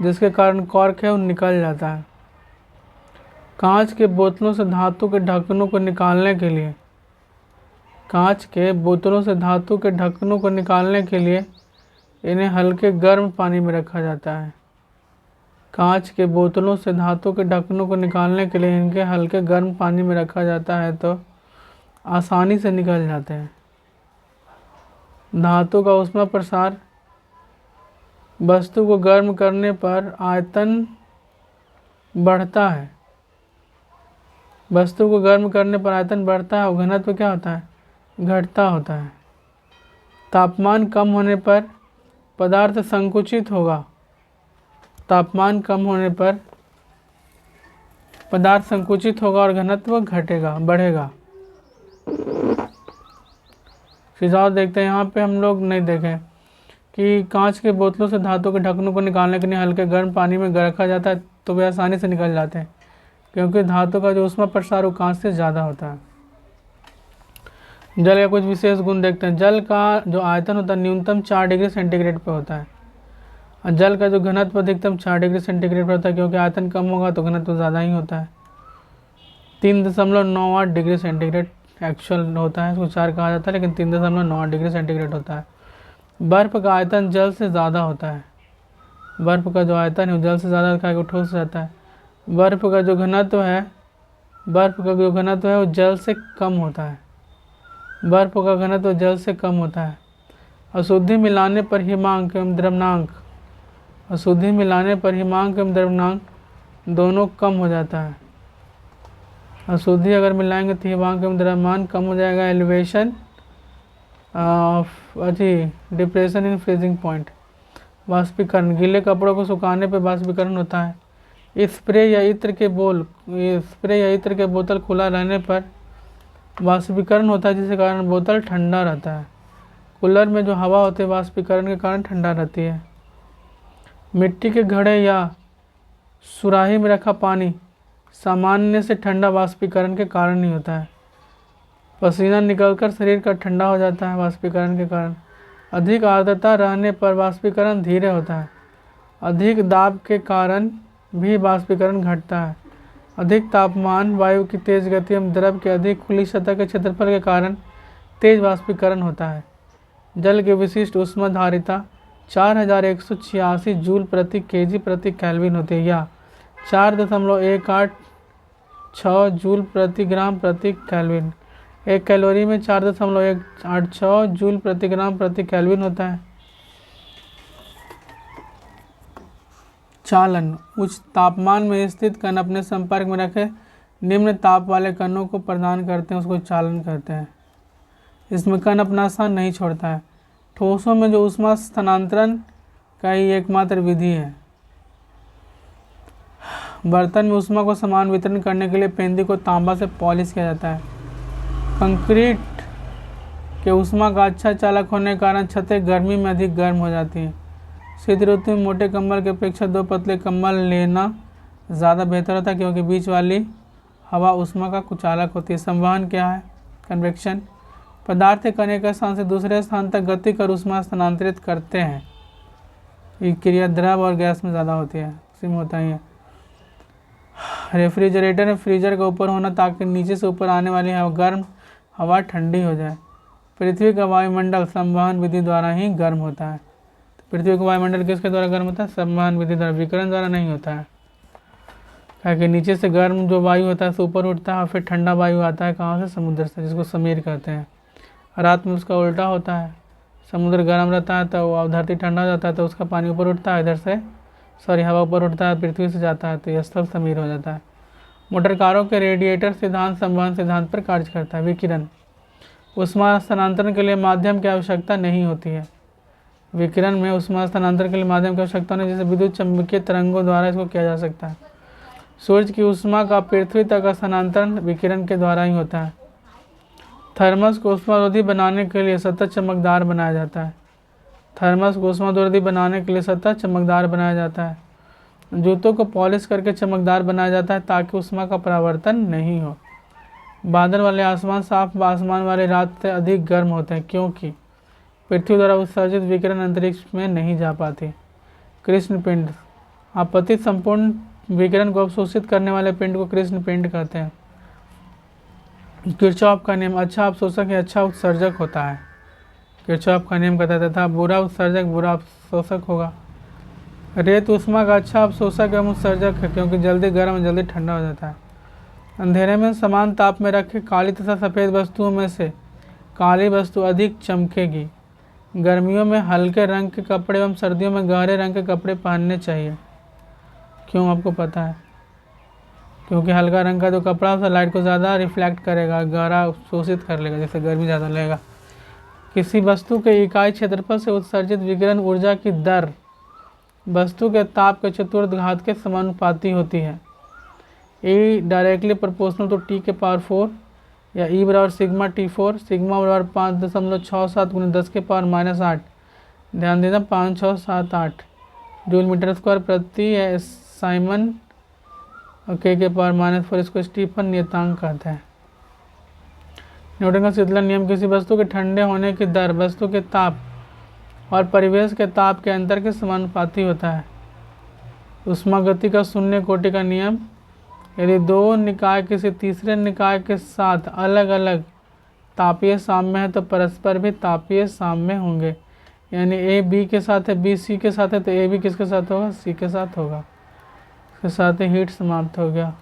जिसके कारण कॉर्क है वो निकल जाता है। कांच के बोतलों से धातु के ढक्कनों को निकालने के लिए इन्हें हल्के गर्म पानी में रखा जाता है। कांच के बोतलों से धातु के ढक्कनों को निकालने के लिए इनके हल्के गर्म पानी में रखा जाता है तो आसानी से निकल जाते हैं। धातु का ऊष्मा प्रसार वस्तु को गर्म करने पर आयतन बढ़ता है, वस्तु को गर्म करने पर आयतन बढ़ता है और घनत्व क्या होता है, घटता होता है। तापमान कम होने पर पदार्थ संकुचित होगा, तापमान कम होने पर पदार्थ संकुचित होगा और घनत्व घटेगा, बढ़ेगा। सुझाव देखते हैं। यहाँ पे हम लोग नहीं देखें कि कांच के बोतलों से धातु के ढक्कनों को निकालने के लिए हल्के गर्म पानी में रखा जाता है तो वे आसानी से निकल जाते हैं, क्योंकि धातु का जो ऊष्मा प्रसार वो कांच से ज़्यादा होता है। जल का कुछ विशेष गुण देखते हैं। जल का जो आयतन होता है न्यूनतम 4 डिग्री सेंटीग्रेड पर होता है, और जल का जो घनत्व अधिकतम 4 डिग्री सेंटीग्रेड पर होता है, क्योंकि आयतन कम होगा तो घनत्व ज़्यादा ही होता है। 3.98 डिग्री सेंटीग्रेड एक्चुअल होता है, इसको 4 कहा जाता है, लेकिन 3.98 डिग्री सेंटीग्रेड होता है। बर्फ़ का आयतन जल से ज़्यादा होता है, बर्फ़ का जो आयतन है वो जल से ज़्यादा होता है, ठोस रहता है। बर्फ़ का जो घनत्व है वो जल से कम होता है, बर्फ़ का घनत्व जल से कम होता है। अशुद्धि मिलाने पर हिमांक एवं द्रव्यमांक, अशुद्धि मिलाने पर हिमांक एवं द्रव्यमांक दोनों कम हो जाता है। अशुद्धि अगर मिलाएंगे तो हिमांक एवं द्रव्यमान कम हो जाएगा। Elevation depression in freezing point. वाष्पीकरण, गीले कपड़ों को सुखाने पर वाष्पीकरण होता है। स्प्रे या इत्र के बोतल खुला रहने पर वाष्पीकरण होता है, जिसके कारण बोतल ठंडा रहता है। कूलर में जो हवा होती है वाष्पीकरण के कारण ठंडा रहती है। मिट्टी के घड़े या सुराही में रखा पानी सामान्य से ठंडा वाष्पीकरण के कारण ही होता है। पसीना निकलकर शरीर का ठंडा हो जाता है वाष्पीकरण के कारण। अधिक आर्द्रता रहने पर वाष्पीकरण धीरे होता है। अधिक दाब के कारण भी वाष्पीकरण घटता है। अधिक तापमान, वायु की तेज गति एवं द्रव के अधिक खुली सतह के क्षेत्रफल के कारण तेज वाष्पीकरण होता है। जल की विशिष्ट ऊष्माधारिता 4186 जूल प्रति केजी प्रति केल्विन होती है, या 4.186 जूल प्रति ग्राम प्रति केल्विन। एक कैलोरी में 4.186 जूल प्रति ग्राम प्रति केल्विन होता है। चालन, उच्च तापमान में स्थित कण अपने संपर्क में रखे निम्न ताप वाले कणों को प्रदान करते हैं, उसको चालन कहते हैं। इसमें कण अपना स्थान नहीं छोड़ता है। ठोसों में जो ऊष्मा स्थानांतरण का ही एकमात्र विधि है। बर्तन में ऊष्मा को समान वितरण करने के लिए पेंदी को तांबा से पॉलिश किया जाता है। कंक्रीट के ऊष्मा का अच्छा चालक होने के कारण छतें गर्मी में अधिक गर्म हो जाती हैं। शीत ऋतु में मोटे कंबल की अपेक्षा 2 पतले कंबल लेना ज़्यादा बेहतर होता है, क्योंकि बीच वाली हवा ऊष्मा का कुचालक होती है। संवहन क्या है? कन्वेक्शन। पदार्थ कण एक स्थान से दूसरे स्थान तक गति कर ऊष्मा स्थानांतरित करते हैं। ये क्रिया द्रव और गैस में ज़्यादा होती है, उसी में होता ही है। रेफ्रिजरेटर में फ्रीजर का ऊपर होना ताकि नीचे से ऊपर आने वाली गर्म हवा ठंडी हो जाए। पृथ्वी का वायुमंडल संवहन विधि द्वारा ही गर्म होता है। तो पृथ्वी का वायुमंडल किसके द्वारा गर्म होता है? संवहन विधि द्वारा, विकिरण द्वारा नहीं होता है। ताकि नीचे से गर्म जो वायु होता है ऊपर उठता है और फिर ठंडा वायु आता है कहाँ से? समुद्र से, जिसको समीर कहते हैं। रात में उसका उल्टा होता है, समुद्र गर्म रहता है तो धरती ठंडा हो जाता है, तो उसका पानी ऊपर उठता है, इधर से हवा ऊपर उठता है, पृथ्वी से जाता है, तो यह स्थल समीर हो जाता है। मोटर कारों के रेडिएटर सिद्धांत संवहन सिद्धांत पर कार्य करता है। विकिरण, ऊष्मा स्थानांतरण के लिए माध्यम की आवश्यकता नहीं होती है। विकिरण में ऊष्मा स्थानांतरण के लिए माध्यम की आवश्यकता नहीं, जैसे विद्युत चुम्बकीय तरंगों द्वारा इसको किया जा सकता है। सूर्य की ऊष्मा का पृथ्वी तक स्थानांतरण विकिरण के द्वारा ही होता है। थर्मस को ऊष्मारोधी बनाने के लिए सतत चमकदार बनाया जाता है। थर्मस को ऊष्मारोधी बनाने के लिए सतत चमकदार बनाया जाता है। जूतों को पॉलिश करके चमकदार बनाया जाता है ताकि ऊष्मा का परावर्तन नहीं हो। बादल वाले आसमान साफ आसमान वाले रात से अधिक गर्म होते हैं, क्योंकि पृथ्वी द्वारा उत्सर्जित विकिरण अंतरिक्ष में नहीं जा पाती। कृष्ण पिंड, आपतित संपूर्ण विकिरण को अवशोषित करने वाले पिंड को कृष्ण पिंड कहते हैं। किरचॉफ का नियम, अच्छा अवशोषक या अच्छा उत्सर्जक होता है। किरचॉफ का नियम कहता था बुरा उत्सर्जक बुरा अवशोषक होगा। रेत ऊष्मा का अच्छा अवशोषक एवं उत्सर्जक है, क्योंकि जल्दी गर्म और जल्दी ठंडा हो जाता है। अंधेरे में समान ताप में रखे काली तथा सफ़ेद वस्तुओं में से काली वस्तु अधिक चमकेगी। गर्मियों में हल्के रंग के कपड़े एवं सर्दियों में गहरे रंग के कपड़े पहनने चाहिए। क्यों? आपको पता है क्योंकि हल्का रंग का जो कपड़ा होता है लाइट को ज़्यादा रिफ्लेक्ट करेगा, गहरा शोषित कर लेगा, जैसे गर्मी ज़्यादा लगेगा। किसी वस्तु के इकाई क्षेत्रफल से उत्सर्जित विकिरण ऊर्जा की दर वस्तु के ताप के चतुर्थ घात के समानुपाती होती है। E directly proportional to T के पावर 4 या E बराबर सिग्मा T4, सिग्मा बराबर 5.67 गुना 10 के पावर -8, ध्यान देना 5678 जूल मीटर स्क्वायर प्रति है। साइमन और K के पावर -4, इसको स्टीफन नियतांक कहते हैं। न्यूटन का शीतलन नियम किसी वस्तु के ठंडे होने की दर वस्तु के ताप और परिवेश के ताप के अंतर के समानुपाती होता है। ऊष्मागति का शून्य कोटि का नियम, यदि दो निकाय किसी तीसरे निकाय के साथ अलग अलग तापीय साम्य है तो परस्पर भी तापीय साम्य होंगे। यानी ए बी के साथ है, बी सी के साथ है, तो ए बी किसके साथ होगा, सी के साथ होगा। इसके साथ ही हीट समाप्त हो गया।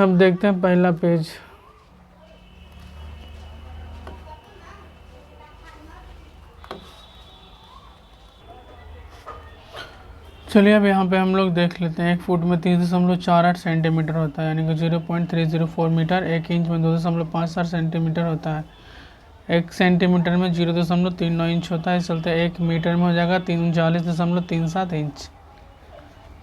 अब देखते हैं पहला पेज। चलिए अब यहाँ पे हम लोग देख लेते हैं। 1 फुट में 30.48 सेंटीमीटर होता है, यानी कि 0.304 मीटर। 1 इंच में 2.57 सेंटीमीटर होता है। 1 सेंटीमीटर में 0.39 इंच होता है। इस चलते 1 मीटर में हो जाएगा 39.37 इंच।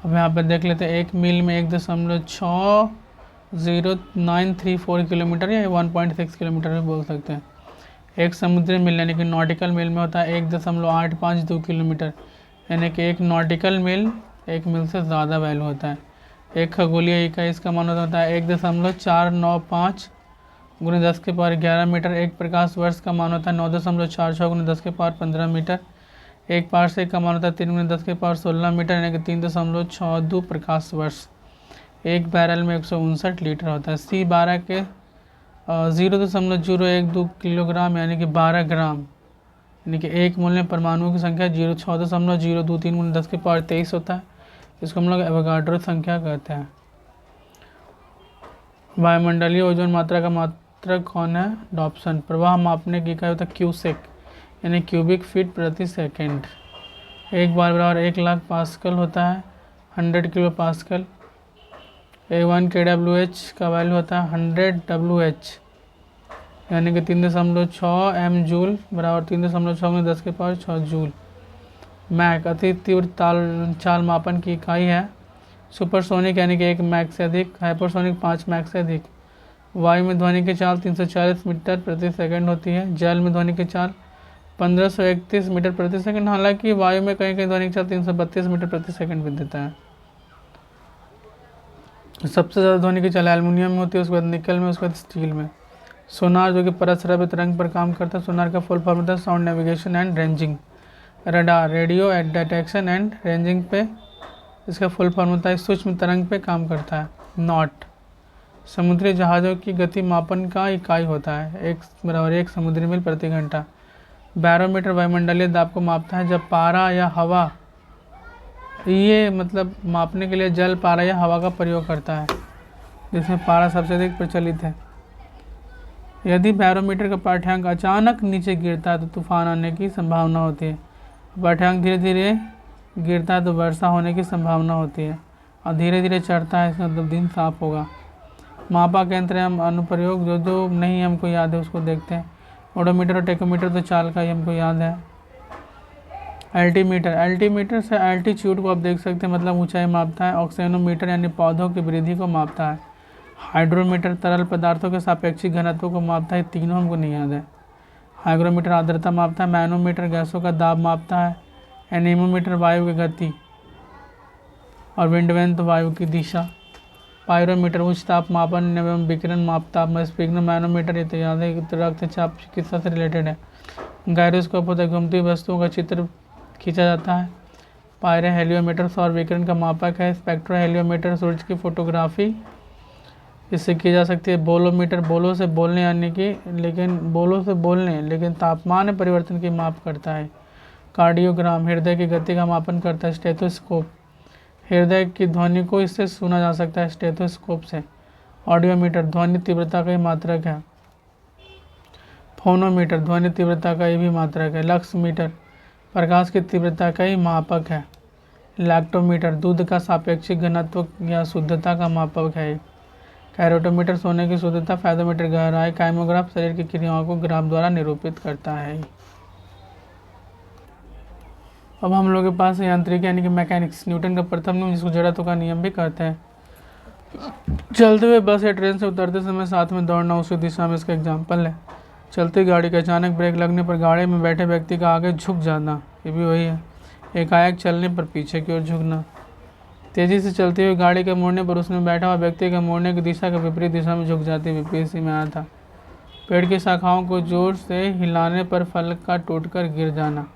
अब यहाँ पे देख लेते हैं 1 मील में 1.600934 किलोमीटर या 1.6 किलोमीटर भी बोल सकते हैं। एक समुद्री मील यानी कि नॉटिकल मील में होता है 1.852 किलोमीटर, यानी कि एक नॉटिकल मील 1 मील से ज़्यादा वैल्यू होता है। एक खगोलीय इकाई इसका मान होता है 1.495 गुना 10 के पावर 11 मीटर। एक प्रकाश वर्ष का मान होता है 9.46 गुना 10 के पावर 15 मीटर। एक पार्सेक का मान होता है 3 गुना 10 के पावर 16 मीटर, यानी कि 3.62 प्रकाश वर्ष। एक बैरल में 159 लीटर होता है। C12 के 0.012 किलोग्राम यानी कि 12 ग्राम, यानी कि एक मोल में परमाणुओं की संख्या 6.023 गुना 10 के पावर 23 होता है। इसको हम लोग एवोगाड्रो संख्या कहते हैं। वायुमंडलीय ओजोन मात्रा का मात्रक कौन है, डॉप्सन। प्रवाह मापने की इकाई होता है क्यूसेक, यानी क्यूबिक फीट प्रति सेकेंड। एक बार बराबर 1,00,000 पास्कल होता है, 100 किलो पास्कल। A1 kWh का वैल्यू होता है 100 WH, यानी कि 3.6 एम जूल बराबर 3.6 में 10 के पावर 6 जूल। मैक अति तीव्र चाल मापन की इकाई है। सुपरसोनिक यानी कि 1 मैक से अधिक, हाइपरसोनिक 5 मैक से अधिक। वायु में ध्वनि की चाल 340 मीटर प्रति सेकंड होती है। जल में ध्वनि की चाल 1531 मीटर प्रति सेकंड। हालांकि वायु में कहीं कहीं ध्वनि की चाल 332 मीटर प्रति सेकंड भी देता है। सबसे ज़्यादा ध्वनि की चाल एल्युमिनियम में होती है, उसके बाद निकल में, उसके बाद स्टील में। सोनार जो कि परस्रावित तरंग पर काम करता है। सोनार का फुल फॉर्म होता है sound navigation and ranging. Radar radio detection and ranging पे इसका फुल फॉर्म होता है सूक्ष्म तरंग पे काम करता है। नॉट समुद्री जहाज़ों की गति मापन का इकाई होता है, 1 समुद्री मील प्रति घंटा। बैरोमीटर वायुमंडलीय दाब को मापता है। जब पारा या हवा, ये मतलब मापने के लिए जल, पारा या हवा का प्रयोग करता है, जिसमें पारा सबसे अधिक प्रचलित है। यदि बैरोमीटर का पाठ्यांक अचानक नीचे गिरता है तो तूफान आने की संभावना होती है। पाठ्यांक धीरे धीरे गिरता है तो वर्षा होने की संभावना होती है, और धीरे धीरे चढ़ता है, इसका मतलब दिन साफ होगा। मापा यंत्र हम अनुप्रयोग जो नहीं हमको याद है उसको देखते हैं। ओडोमीटर और टेकोमीटर तो चाल का ही हमको याद है। एल्टीमीटर से एल्टीट्यूड को आप देख सकते हैं, मतलब ऊंचाई मापता है। ऑक्सीनोमीटर यानी पौधों की वृद्धि को मापता है। हाइड्रोमीटर तरल पदार्थों के सापेक्षिक घनत्व को मापता है, तीनों हमको नहीं याद है। हाइग्रोमीटर आर्द्रता मापता है। मैनोमीटर गैसों का दाब मापता है। एनीमोमीटर वायु की गति और विंडवेंथ वायु की दिशा। पायरोमीटर उच्च ताप मापन एवं विकिरण मापता है। स्पिग्नो मैनोमीटर ये तो याद है, रक्तचाप चिकित्सा से रिलेटेड है। गायरोस्कोप होता है, घूमती वस्तुओं का चित्र खींचा जाता है। पायरे हेलियोमीटर सौर विकिरण का मापक है। स्पेक्ट्रो हेलियोमीटर सूरज की फोटोग्राफी इससे की जा सकती है। बोलोमीटर बोलों से बोलने लेकिन तापमान परिवर्तन की माप करता है। कार्डियोग्राम हृदय की गति का मापन करता है। स्टेथोस्कोप हृदय की ध्वनि को इससे सुना जा सकता है, स्टेथोस्कोप से। ऑडियोमीटर ध्वनि तीव्रता का मात्रक है। फोनोमीटर ध्वनि तीव्रता का ये भी मात्रक है। लक्स मीटर प्रकाश की तीव्रता का ही मापक है। लैक्टोमीटर दूध का सापेक्षिक घनत्व या शुद्धता का मापक है। कैरोटोमीटर सोने की शुद्धता, फैथोमीटर गहराई, काइमोग्राफ शरीर की क्रियाओं को ग्राफ द्वारा निरूपित करता है। अब हम लोग के पास यांत्रिकी यानी कि मैकेनिक्स, न्यूटन का प्रथम नियम जिसको जड़त्व का नियम भी कहते हैं। चलते हुए बस या ट्रेन से उतरते समय साथ में दौड़ना उसी दिशा में इसका एग्जाम्पल है। चलती गाड़ी का अचानक ब्रेक लगने पर गाड़ी में बैठे व्यक्ति का आगे झुक जाना, ये भी वही है। एकाएक चलने पर पीछे की ओर झुकना। तेजी से चलती हुई गाड़ी के मुड़ने पर उसमें बैठा हुआ व्यक्ति के मुड़ने की दिशा के विपरीत दिशा में झुक जाती है। यूपीएससी में आया था। पेड़ की शाखाओं को जोर से हिलाने पर फल का टूटकर गिर जाना।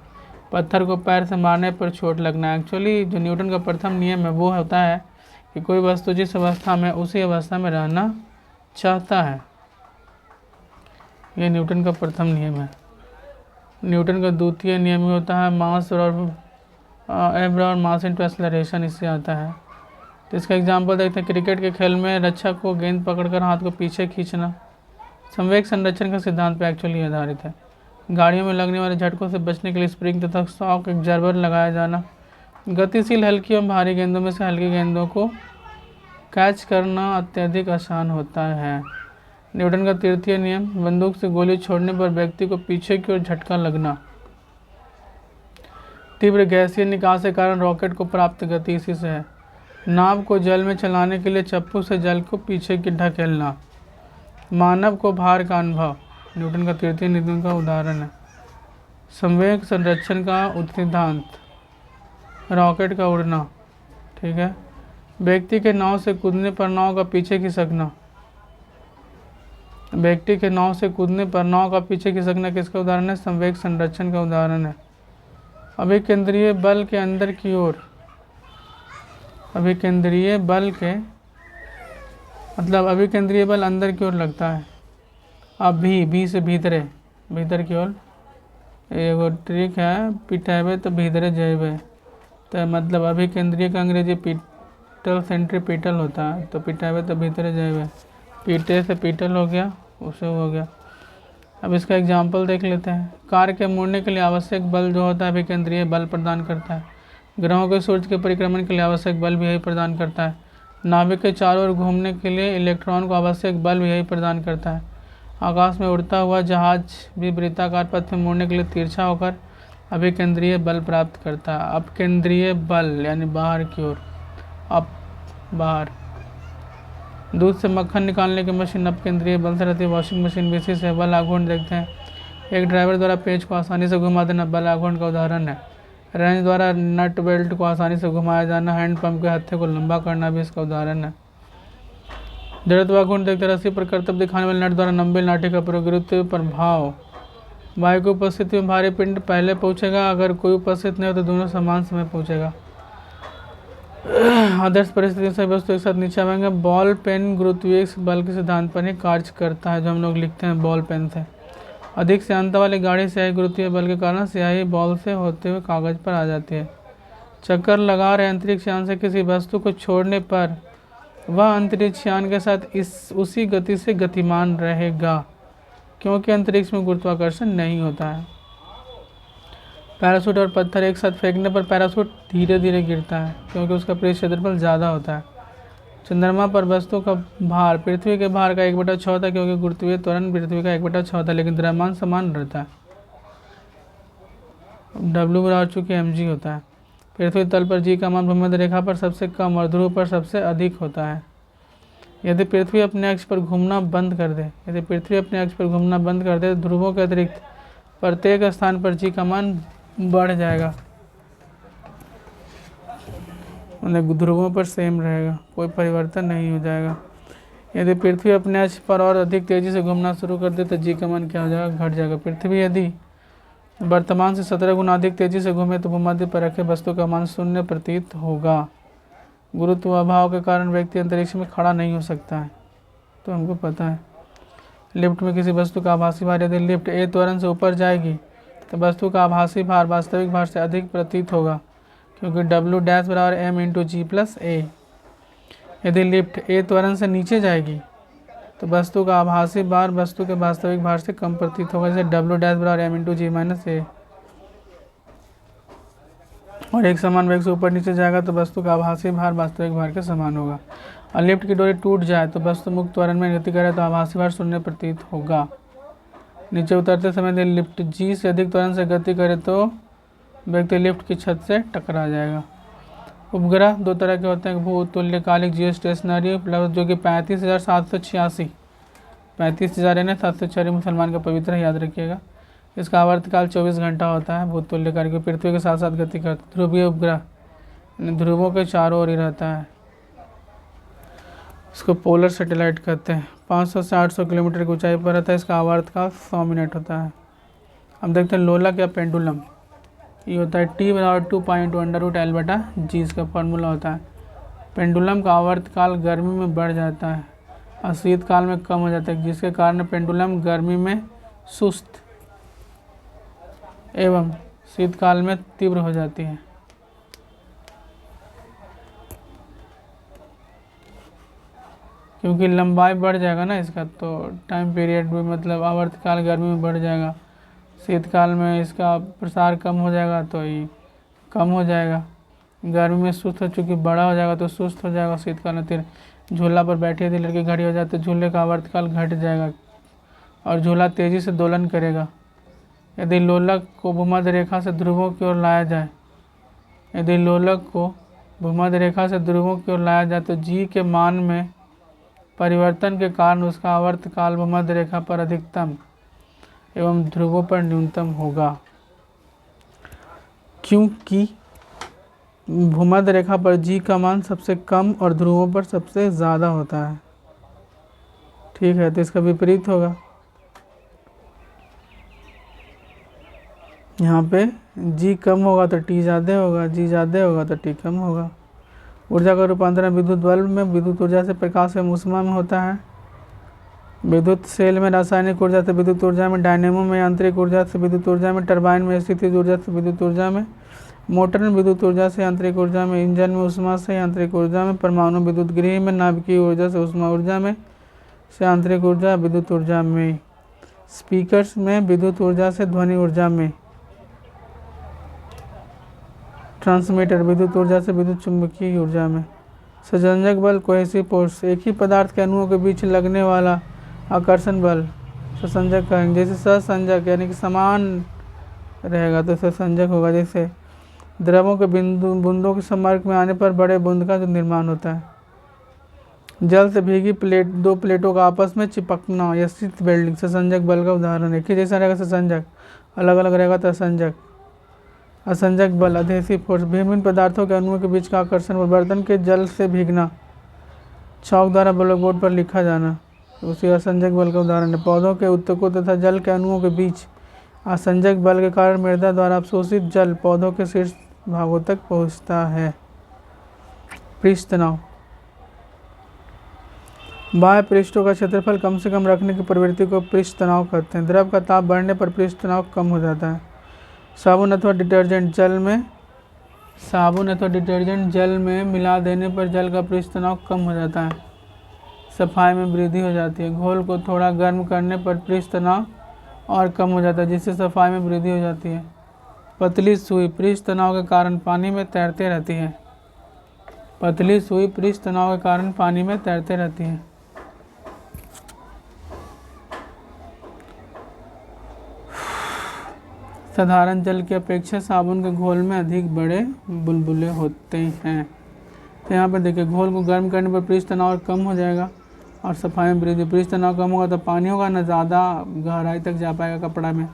पत्थर को पैर से मारने पर चोट लगना। एक्चुअली जो न्यूटन का प्रथम नियम है वो होता है कि कोई वस्तु जिस अवस्था में उसी अवस्था में रहना चाहता है, ये न्यूटन का प्रथम नियम है। न्यूटन का द्वितीय नियम होता है मास और मास इनटू एक्सेलरेशन, इससे आता है। तो इसका एग्जांपल देखते हैं। क्रिकेट के खेल में रक्षक को गेंद पकड़कर हाथ को पीछे खींचना संवेग संरक्षण का सिद्धांत पर एक्चुअली आधारित है। गाड़ियों में लगने वाले झटकों से बचने के लिए स्प्रिंग तथा शॉक एब्जॉर्बर लगाया जाना। गतिशील हल्की और भारी गेंदों में से हल्की गेंदों को कैच करना अत्यधिक आसान होता है। न्यूटन का तृतीय नियम बंदूक से गोली छोड़ने पर व्यक्ति को पीछे की ओर झटका लगना। तीव्र गैसीय निकास के कारण रॉकेट को प्राप्त गति इसी से है। नाव को जल में चलाने के लिए चप्पू से जल को पीछे की ढकेलना। मानव को भार का अनुभव न्यूटन का तृतीय नियम का उदाहरण है। संवेग संरक्षण का सिद्धांत, रॉकेट का उड़ना, ठीक है। व्यक्ति के नाव से कूदने पर नाव का पीछे खिसकना। व्यक्ति के नाव से कूदने पर नाव का पीछे खिसकना किसका उदाहरण है? संवेग संरक्षण का उदाहरण है। अभिकेंद्रीय बल के अंदर की ओर, अभिकेंद्रीय बल के मतलब अभिकेंद्रीय बल अंदर की ओर लगता है। अब भी से भीतरे, भीतर की ओर एगो ट्रिक है, पिटाबे तो भीतरे जेबे, तो मतलब अभिकेंद्रीय का अंग्रेजी पीटल सेंट्रीपिटल होता है, तो पिटाबे तो भीतरे जेबे, पीटे से पीटल हो गया, उसे हो गया। अब इसका एग्जाम्पल देख लेते हैं। कार के मुड़ने के लिए आवश्यक बल जो होता है अभिकेंद्रीय बल प्रदान करता है। ग्रहों के सूर्य के परिक्रमण के लिए आवश्यक बल भी यही प्रदान करता है। नाभिक के चारों ओर घूमने के लिए इलेक्ट्रॉन को आवश्यक बल भी यही प्रदान करता है। आकाश में उड़ता हुआ जहाज भी वृत्ताकार पथ में मुड़ने के लिए तिरछा होकर अभिकेंद्रीय बल प्राप्त करता है। अपकेंद्रीय बल यानी बाहर की ओर, अप बाहर। दूध से मक्खन निकालने की मशीन अपकेंद्रीय बल से रहती है। वॉशिंग मशीन भी इसी से। बल आघूर्ण देखते हैं। एक ड्राइवर द्वारा पेच को आसानी से घुमा देना बल आघूर्ण का उदाहरण है। रेंच द्वारा नट बेल्ट को आसानी से घुमाया जाना, हैंड पंप के हत्थे को लंबा करना भी इसका उदाहरण है। जड़त्वाघूर्ण देखते रस्सी पर कर्तव्य दिखाने वाले नट द्वारा लंबी लाठी का प्रयोग। गुरुत्व प्रभाव, वायु की उपस्थिति में भारी पिंड पहले पहुंचेगा, अगर कोई उपस्थित नहीं हो तो दोनों समान समय पहुंचेगा। आदर्श परिस्थिति से वस्तु एक साथ नीचे आएंगे। बॉल पेन गुरुत्वीय बल के सिद्धांत पर ही कार्य करता है, जो हम लोग लिखते हैं बॉल पेन से। अधिक श्यानता वाली गाड़ी स्याही गुरुत्वीय बल के कारण स्याही बॉल से होते हुए कागज पर आ जाती है। चक्कर लगा रहे अंतरिक्ष यान से किसी वस्तु को छोड़ने पर वह अंतरिक्ष यान के साथ उसी गति से गतिमान रहेगा, क्योंकि अंतरिक्ष में गुरुत्वाकर्षण नहीं होता है। पैराशूट और पत्थर एक साथ फेंकने पर पैराशूट धीरे धीरे गिरता है, क्योंकि उसका पृष्ठ क्षेत्रफल ज़्यादा होता है। चंद्रमा पर वस्तु का भार पृथ्वी के भार का 1/6 होता है, क्योंकि गुरुत्वीय त्वरण पृथ्वी का 1/6 होता है, लेकिन द्रव्यमान समान रहता है। W बराबर चूँकि mg होता है। पृथ्वी तल पर g का मान भूमध्य रेखा पर सबसे कम और ध्रुव पर सबसे अधिक होता है। यदि पृथ्वी अपने अक्ष पर घूमना बंद कर दे, ध्रुवों के अतिरिक्त प्रत्येक स्थान पर g का मान बढ़ जाएगा, मतलब ध्रुवों पर सेम रहेगा, कोई परिवर्तन नहीं हो जाएगा। यदि पृथ्वी अपने अक्ष पर और अधिक तेज़ी से घूमना शुरू कर दे तो g का मान क्या हो जाएगा? घट जाएगा। पृथ्वी यदि वर्तमान से 17 गुना अधिक तेज़ी से घूमे तो भूमध्य पर रखे वस्तु का मान 0 प्रतीत होगा। गुरुत्व अभाव के कारण व्यक्ति अंतरिक्ष में खड़ा नहीं हो सकता है, तो हमको पता है। लिफ्ट में किसी वस्तु का आभासी भार, यदि लिफ्ट a त्वरण से ऊपर जाएगी तो वस्तु का आभासी भार वास्तविक भार से अधिक प्रतीत होगा, क्योंकि W डैश बराबर m × g + a। यदि लिफ्ट a त्वरण से नीचे जाएगी तो वस्तु का आभासी भार वस्तु के वास्तविक भार से कम प्रतीत होगा, जैसे W डैश बराबर m इंटू जी माइनस ए। और एक समान वेग से ऊपर नीचे जाएगा तो वस्तु का आभासी भार वास्तविक भार के समान होगा। और लिफ्ट की डोरी टूट जाए तो वस्तु मुक्त त्वरण में गति करे तो आभासी भार शून्य प्रतीत होगा। नीचे उतरते समय यदि लिफ्ट जी से अधिक त्वरण से गति करे तो व्यक्ति लिफ्ट की छत से टकरा जाएगा। उपग्रह दो तरह के होते हैं, भू तुल्यकालिक जियो स्टेशनरी उपलब्ध जो कि 35,786 35,000 यानी 704 मुसलमान का पवित्र है, याद रखिएगा। इसका आवर्तकाल 24 घंटा होता है। भूतुल्यकालिक पृथ्वी के साथ साथ गति करता है। ध्रुवीय उपग्रह ध्रुवों के चारों ओर ही रहता है, इसको पोलर सैटेलाइट कहते हैं। 500 से 800 किलोमीटर की ऊंचाई पर रहता है। इसका आवर्तकाल 100 मिनट होता है। अब देखते हैं लोलक या पेंडुलम। ये होता है T बराबर 2.2√L/g, इसका फॉर्मूला होता है। पेंडुलम का आवर्तकाल गर्मी में बढ़ जाता है और शीतकाल में कम हो जाता है, जिसके कारण पेंडुलम गर्मी में सुस्त एवं शीतकाल में तीव्र हो जाती है। क्योंकि लंबाई बढ़ जाएगा ना इसका, तो टाइम पीरियड भी मतलब आवर्तकाल गर्मी में बढ़ जाएगा, शीतकाल में इसका प्रसार कम हो जाएगा तो ये कम हो जाएगा। गर्मी में सुस्त हो चूँकि बड़ा हो जाएगा तो सुस्त हो जाएगा, शीतकाल में फिर झूला पर बैठी यदि लड़की खड़ी हो जाए तो झूले का आवर्तकाल घट जाएगा और झूला तेज़ी से दोलन करेगा। यदि लोलक को भूमध्य रेखा से ध्रुवों की ओर लाया जाए यदि लोलक को भूमध्य रेखा से ध्रुवों की ओर लाया जाए तो जी के मान में परिवर्तन के कारण उसका आवर्तकाल भूमध्य रेखा पर अधिकतम एवं ध्रुवों पर न्यूनतम होगा, क्योंकि भूमध्य रेखा पर जी का मान सबसे कम और ध्रुवों पर सबसे ज़्यादा होता है। ठीक है, तो इसका विपरीत होगा। यहाँ पे जी कम होगा तो टी ज़्यादा होगा, जी ज़्यादा होगा तो टी कम होगा। ऊर्जा का रूपांतरण विद्युत बल्ब में विद्युत ऊर्जा से प्रकाश एवं ऊष्मा में होता है। विद्युत सेल में रासायनिक ऊर्जा से विद्युत ऊर्जा में, डायनेमो में यांत्रिक ऊर्जा से विद्युत ऊर्जा में, टरबाइन में स्थितिज ऊर्जा से विद्युत ऊर्जा में, मोटर में विद्युत ऊर्जा से यांत्रिक ऊर्जा में, इंजन में ऊष्मा से यांत्रिक ऊर्जा में, परमाणु विद्युत गृह में नाभिकीय ऊर्जा से ऊष्मा ऊर्जा में से यांत्रिक ऊर्जा विद्युत ऊर्जा में, स्पीकर्स में विद्युत ऊर्जा से ध्वनि ऊर्जा में, ट्रांसमीटर विद्युत ऊर्जा से विद्युत चुंबकीय ऊर्जा में। संयोजक बल कोहेसिव फोर्स एक ही पदार्थ के अणुओं के बीच लगने वाला आकर्षण बल संयोजक कहेंगे। जैसे सहसंयोजक यानी कि समान रहेगा तो सहसंयोजक होगा। जैसे द्रवों के बूंदों के संपर्क में आने पर बड़े बूंद का जो निर्माण होता है। जल से भीगी प्लेट दो प्लेटों का आपस में चिपकना या शीत वेल्डिंग सहसंयोजक बल का उदाहरण है। एक ही जैसा रहेगा सहसंयोजक, अलग अलग रहेगा तो असंयोजक। असंयोजक बल अधेसिव फोर्स विभिन्न पदार्थों के अणुओं के बीच का आकर्षण बल। बर्तन के जल से भीगना, चौक द्वारा ब्लैक बोर्ड पर लिखा जाना उसी असंयोजक बल का उदाहरण है। पौधों के उत्तकों तथा जल के अणुओं के बीच असंयोजक बल के कारण मृदा द्वारा अवशोषित जल पौधों के शीर्ष भागों तक पहुंचता है। पृष्ठ तनाव बाह्य पृष्ठों का क्षेत्रफल कम से कम रखने की प्रवृत्ति को पृष्ठ तनाव कहते हैं। द्रव का ताप बढ़ने पर पृष्ठ तनाव कम हो जाता है। साबुन अथवा डिटर्जेंट जल में मिला देने पर जल का पृष्ठ तनाव कम हो जाता है, सफाई में वृद्धि हो जाती है। घोल को थोड़ा गर्म करने पर पृष्ठ तनाव और कम हो जाता है, जिससे सफाई में वृद्धि हो जाती है। पतली सुई पृष्ठ तनाव के कारण पानी में तैरते रहती है। पतली सुई पृष्ठ तनाव के कारण पानी में तैरते रहती है। साधारण जल की अपेक्षा साबुन के घोल में अधिक बड़े बुलबुले होते हैं। तो यहाँ पर देखिए, घोल को गर्म करने पर पृष्ठ तनाव कम हो जाएगा और सफाई में वृद्धि। पृष्ठ तनाव कम होगा तो पानी होगा ना, ज़्यादा गहराई तक जा पाएगा कपड़ा में,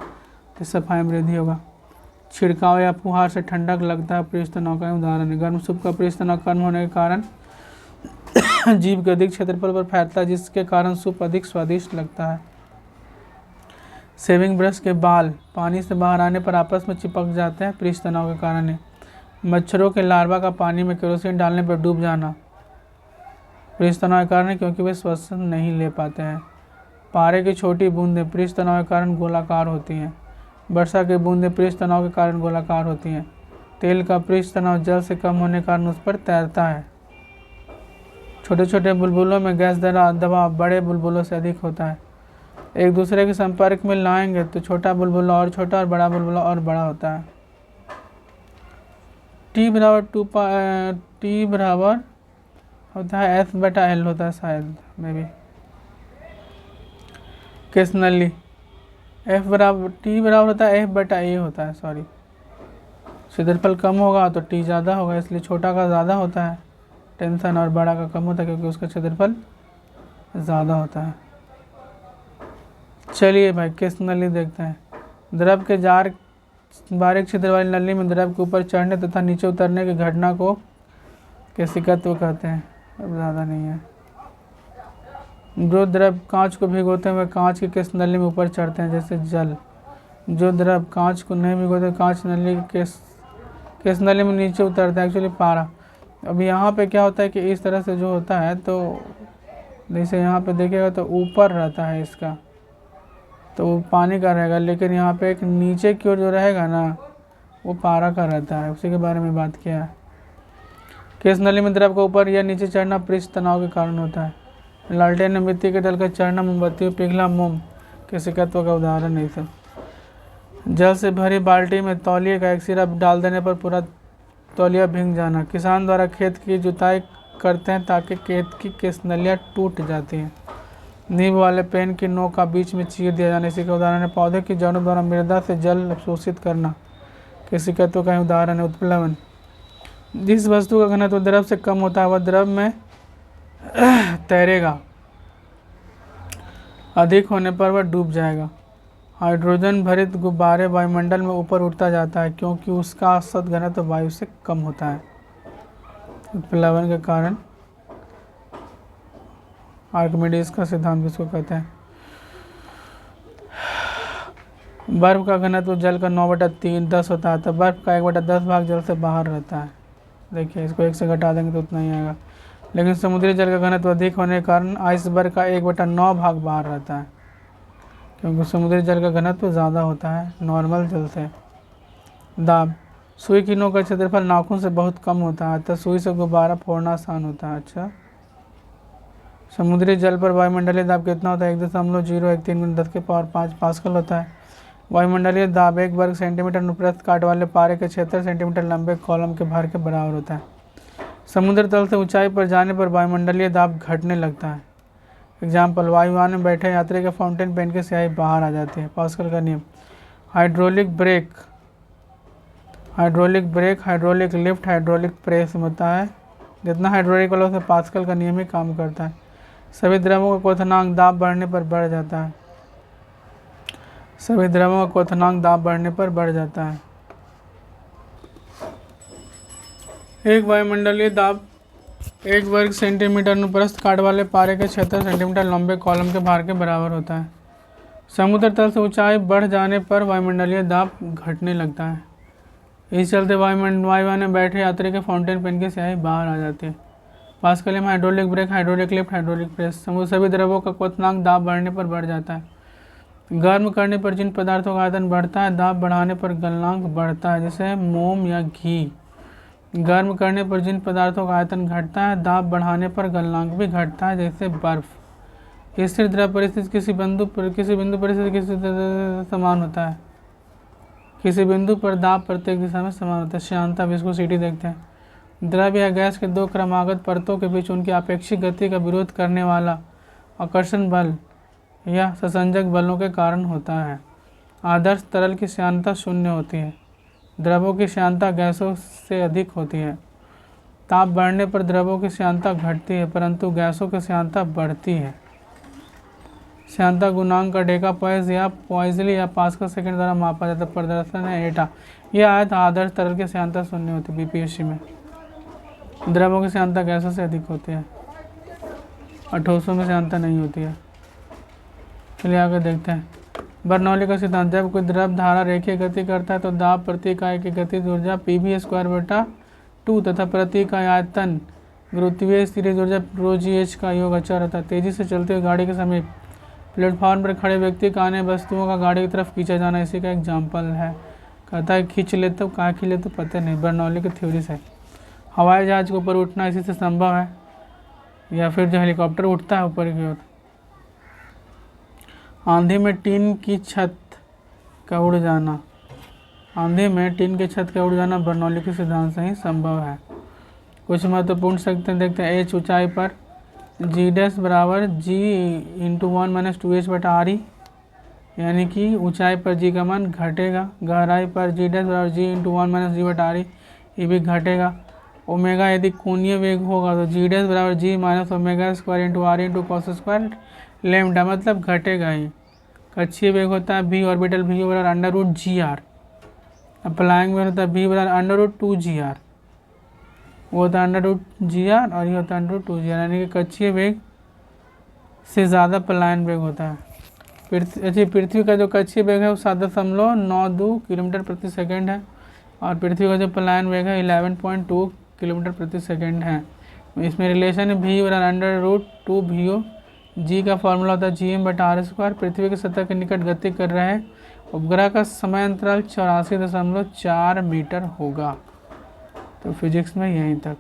तो सफाई में वृद्धि होगा। छिड़काव या फुहार से ठंडक लगता है, पृष्ठ तनाव का उदाहरण है। गर्म सूप का पृष्ठ तनाव कम होने के कारण जीभ के अधिक क्षेत्रफल पर फैलता है, जिसके कारण सूप अधिक स्वादिष्ट लगता है। शेविंग ब्रश के बाल पानी से बाहर आने पर आपस में चिपक जाते हैं, पृष्ठ तनाव के कारण है। मच्छरों के लार्वा का पानी में केरोसिन डालने पर डूब जाना पृष्ठ तनाव के कारण है, क्योंकि वे श्वसन नहीं ले पाते हैं। पारे की छोटी बूंदें पृष्ठ तनाव के कारण गोलाकार होती हैं। वर्षा की बूंदें पृष्ठ तनाव के कारण गोलाकार होती हैं। तेल का पृष्ठ तनाव जल से कम होने के कारण उस पर तैरता है। छोटे छोटे बुलबुलों में गैस दबाव बड़े बुलबुलों से अधिक होता है। एक दूसरे के संपर्क में लाएंगे तो छोटा बुलबुला और छोटा और बड़ा बुलबुला और बड़ा होता है। टी बराबर होता है S/L होता है शायद में भी। किस नली T बराबर होता है F/A होता है, सॉरी। क्षेत्रफल कम होगा तो T ज़्यादा होगा, इसलिए छोटा का ज़्यादा होता है टेंशन और बड़ा का कम होता है क्योंकि उसका क्षेत्रफल ज़्यादा होता है। चलिए भाई किस नली देखते हैं। द्रव के जार बारीक छिद्र वाली नली में द्रव के ऊपर चढ़ने तथा नीचे उतरने की घटना को केशिकत्व कहते हैं। अब ज़्यादा नहीं है। जो द्रव कांच को भिगोते हैं वह कांच की किस नली में ऊपर चढ़ते हैं, जैसे जल। जो द्रव कांच को नहीं भिगोते कांच नली किस नली में नीचे उतरता है, एक्चुअली पारा। अब यहाँ पे क्या होता है कि इस तरह से जो होता है तो जैसे यहाँ पे देखिएगा तो ऊपर रहता है इसका, तो वो पानी का रहेगा, लेकिन यहाँ पे एक नीचे की ओर जो रहेगा ना वो पारा का रहता है। उसी के बारे में बात किया है। किस नली में द्रव को ऊपर या नीचे चढ़ना पृष्ठ तनाव के कारण होता है। लालटेन में मिट्टी के तल का चढ़ना, मोमबत्ती पिघला मोम केशिकत्व का उदाहरण नहीं था। जल से भरी बाल्टी में तौलिए का एक सिरा डाल देने पर पूरा तौलिया भीग जाना। किसान द्वारा खेत की जुताई करते हैं ताकि खेत की किस नलियाँ टूट जाती हैं। नींब वाले पेन की नोक का बीच में चीर दिया जाना, इसी का उदाहरण है। पौधे की जड़ों द्वारा मृदा से जल अवशोषित करना केशिकत्व का उदाहरण है। उत्प्लवन, जिस वस्तु का घनत्व द्रव से कम होता है वह द्रव में तैरेगा, अधिक होने पर वह डूब जाएगा। हाइड्रोजन भरित गुब्बारे वायुमंडल में ऊपर उठता जाता है क्योंकि उसका औसत घनत्व वायु से कम होता है। उत्प्लवन के कारण आर्किमिडीज का सिद्धांत किसको कहते हैं। बर्फ का घनत्व जल का 9/10 होता है, तो बर्फ का 1/10 भाग जल से बाहर रहता है। देखिए इसको 1 से घटा देंगे तो उतना ही आएगा। लेकिन समुद्री जल का घनत्व अधिक होने के कारण आइसबर्ग का 1/9 भाग बाहर रहता है, क्योंकि समुद्री जल का घनत्व ज़्यादा होता है नॉर्मल जल से। दाब, सुई की नोक का क्षेत्रफल नाखून से बहुत कम होता है, तो सुई से गुब्बारा फोड़ना आसान होता है। अच्छा, समुद्री जल पर वायुमंडलीय दाब कितना होता है? 1.013 × 10⁵ पास्कल होता है। वायुमंडलीय दाब 1 वर्ग सेंटीमीटर अनुप्रस्थ काट वाले पारे के 76 सेंटीमीटर लंबे कॉलम के भार के बराबर होता है। समुद्र तल से ऊंचाई पर जाने पर वायुमंडलीय दाब घटने लगता है। एग्जाम्पल, वायुयान में बैठे यात्री के फाउंटेन पेन की स्याही बाहर आ जाती है। पास्कल का नियम। Hydraulic brake, hydraulic lift, hydraulic press होता है। जितना हाइड्रोलिक वाला उसे पास्कल का नियम ही काम करता है। सभी द्रवों का क्वथनांक दाब बढ़ने पर बढ़ जाता है। एक वायुमंडलीय दाब 1 वर्ग सेंटीमीटर अनुप्रस्थ काट वाले पारे के 76 सेंटीमीटर लंबे कॉलम के भार के बराबर होता है। समुद्र तल से ऊंचाई बढ़ जाने पर वायुमंडलीय दाब घटने लगता है। इस चलते वायुयान में बैठे यात्री के फाउंटेन पेन की स्याही बाहर आ जाती है। पास्कल में hydraulic brake, hydraulic lift, hydraulic press. सभी द्रवों का क्वथनांक दाब बढ़ने पर बढ़ जाता है। गर्म करने पर जिन पदार्थों का आयतन बढ़ता है दाब बढ़ाने पर गलनांक बढ़ता है, जैसे मोम या घी। गर्म करने पर जिन पदार्थों का आयतन घटता है दाब बढ़ाने पर गलनांक भी घटता है, जैसे बर्फ। स्थिर द्रव परिस्थिति किसी बिंदु परिस्थिति किसी समान होता है। किसी बिंदु पर दाब प्रत्येक दिशा में समान होता है। श्यानता, विस्कोसिटी देखते हैं। द्रव या गैस के दो क्रमागत परतों के बीच उनकी आपेक्षिक गति का विरोध करने वाला आकर्षण बल या संसंजक बलों के कारण होता है। आदर्श तरल की श्यानता 0 होती है। द्रवों की श्यानता गैसों से अधिक होती है। ताप बढ़ने पर द्रवों की श्यानता घटती है परंतु गैसों की श्यानता बढ़ती है। श्यानता गुणांक का डेका पॉइज़ली या पास्कल सेकंड द्वारा मापा जाता है। प्रदर्शन है एटा। यह आयत आदर्श तरल की श्यानता 0 होती है। बीपीएससी में द्रवों की श्यानता गैसों से अधिक होती है और ठोसों में श्यानता नहीं होती है। चलिए आगे देखते हैं। बर्नौली का सिद्धांत, जब कोई द्रव धारा रेखीय गति करता है तो दाब प्रति इकाई की गतिज ऊर्जा Pv²/2 तथा प्रति इकाई आयतन गुरुत्वीय स्थितिज ऊर्जा ρgh का योग अचर रहता है। तेजी से चलती हुई गाड़ी के समीप प्लेटफॉर्म पर खड़े व्यक्ति का अन्य वस्तुओं का गाड़ी की तरफ खींचा जाना इसी का एग्जाम्पल है। कहता है खींच ले तो कहाँ खींच ले तो पता नहीं। बर्नौली की थ्योरी से हवाई जहाज के ऊपर उठना इसी से संभव है। या फिर जो हेलीकॉप्टर उठता है ऊपर की ओर। आंधी में टीन की छत का उड़ जाना, आंधी में टीन की छत का उड़ जाना बर्नौली के सिद्धांत से ही संभव है। कुछ महत्वपूर्ण शक्तियाँ देखते हैं। एच ऊंचाई पर जी डैश बराबर जी इंटू 1-2h/r, यानी कि ऊंचाई पर जी का मान घटेगा। गहराई पर जी डैश बराबर जी इंटू 1-g/r, ये भी घटेगा। ओमेगा यदि कोणीय वेग होगा तो जी डैश बराबर G minus omega square into r into cos square lambda, मतलब घटेगा ही। कक्षीय वेग होता है v ऑर्बिटल v बराबर √gr। अब फ्लाइंग वेग होता है v बराबर √2gr, वो होता है √gr और ये होता है √2gr, यानी कि कक्षीय वेग से ज़्यादा पलायन वेग होता है। पृथ्वी का जो कक्षीय वेग है वो 7.92 किलोमीटर प्रति सेकंड है और पृथ्वी का जो पलायन वेग है 11.2 किलोमीटर प्रति सेकंड है। इसमें रिलेशन है v बराबर √2 जी का फॉर्मूला होता है gm/r²। पृथ्वी की सतह के निकट गति कर रहे उपग्रह का समय अंतराल 84.4 मीटर होगा। तो फिजिक्स में यहीं तक।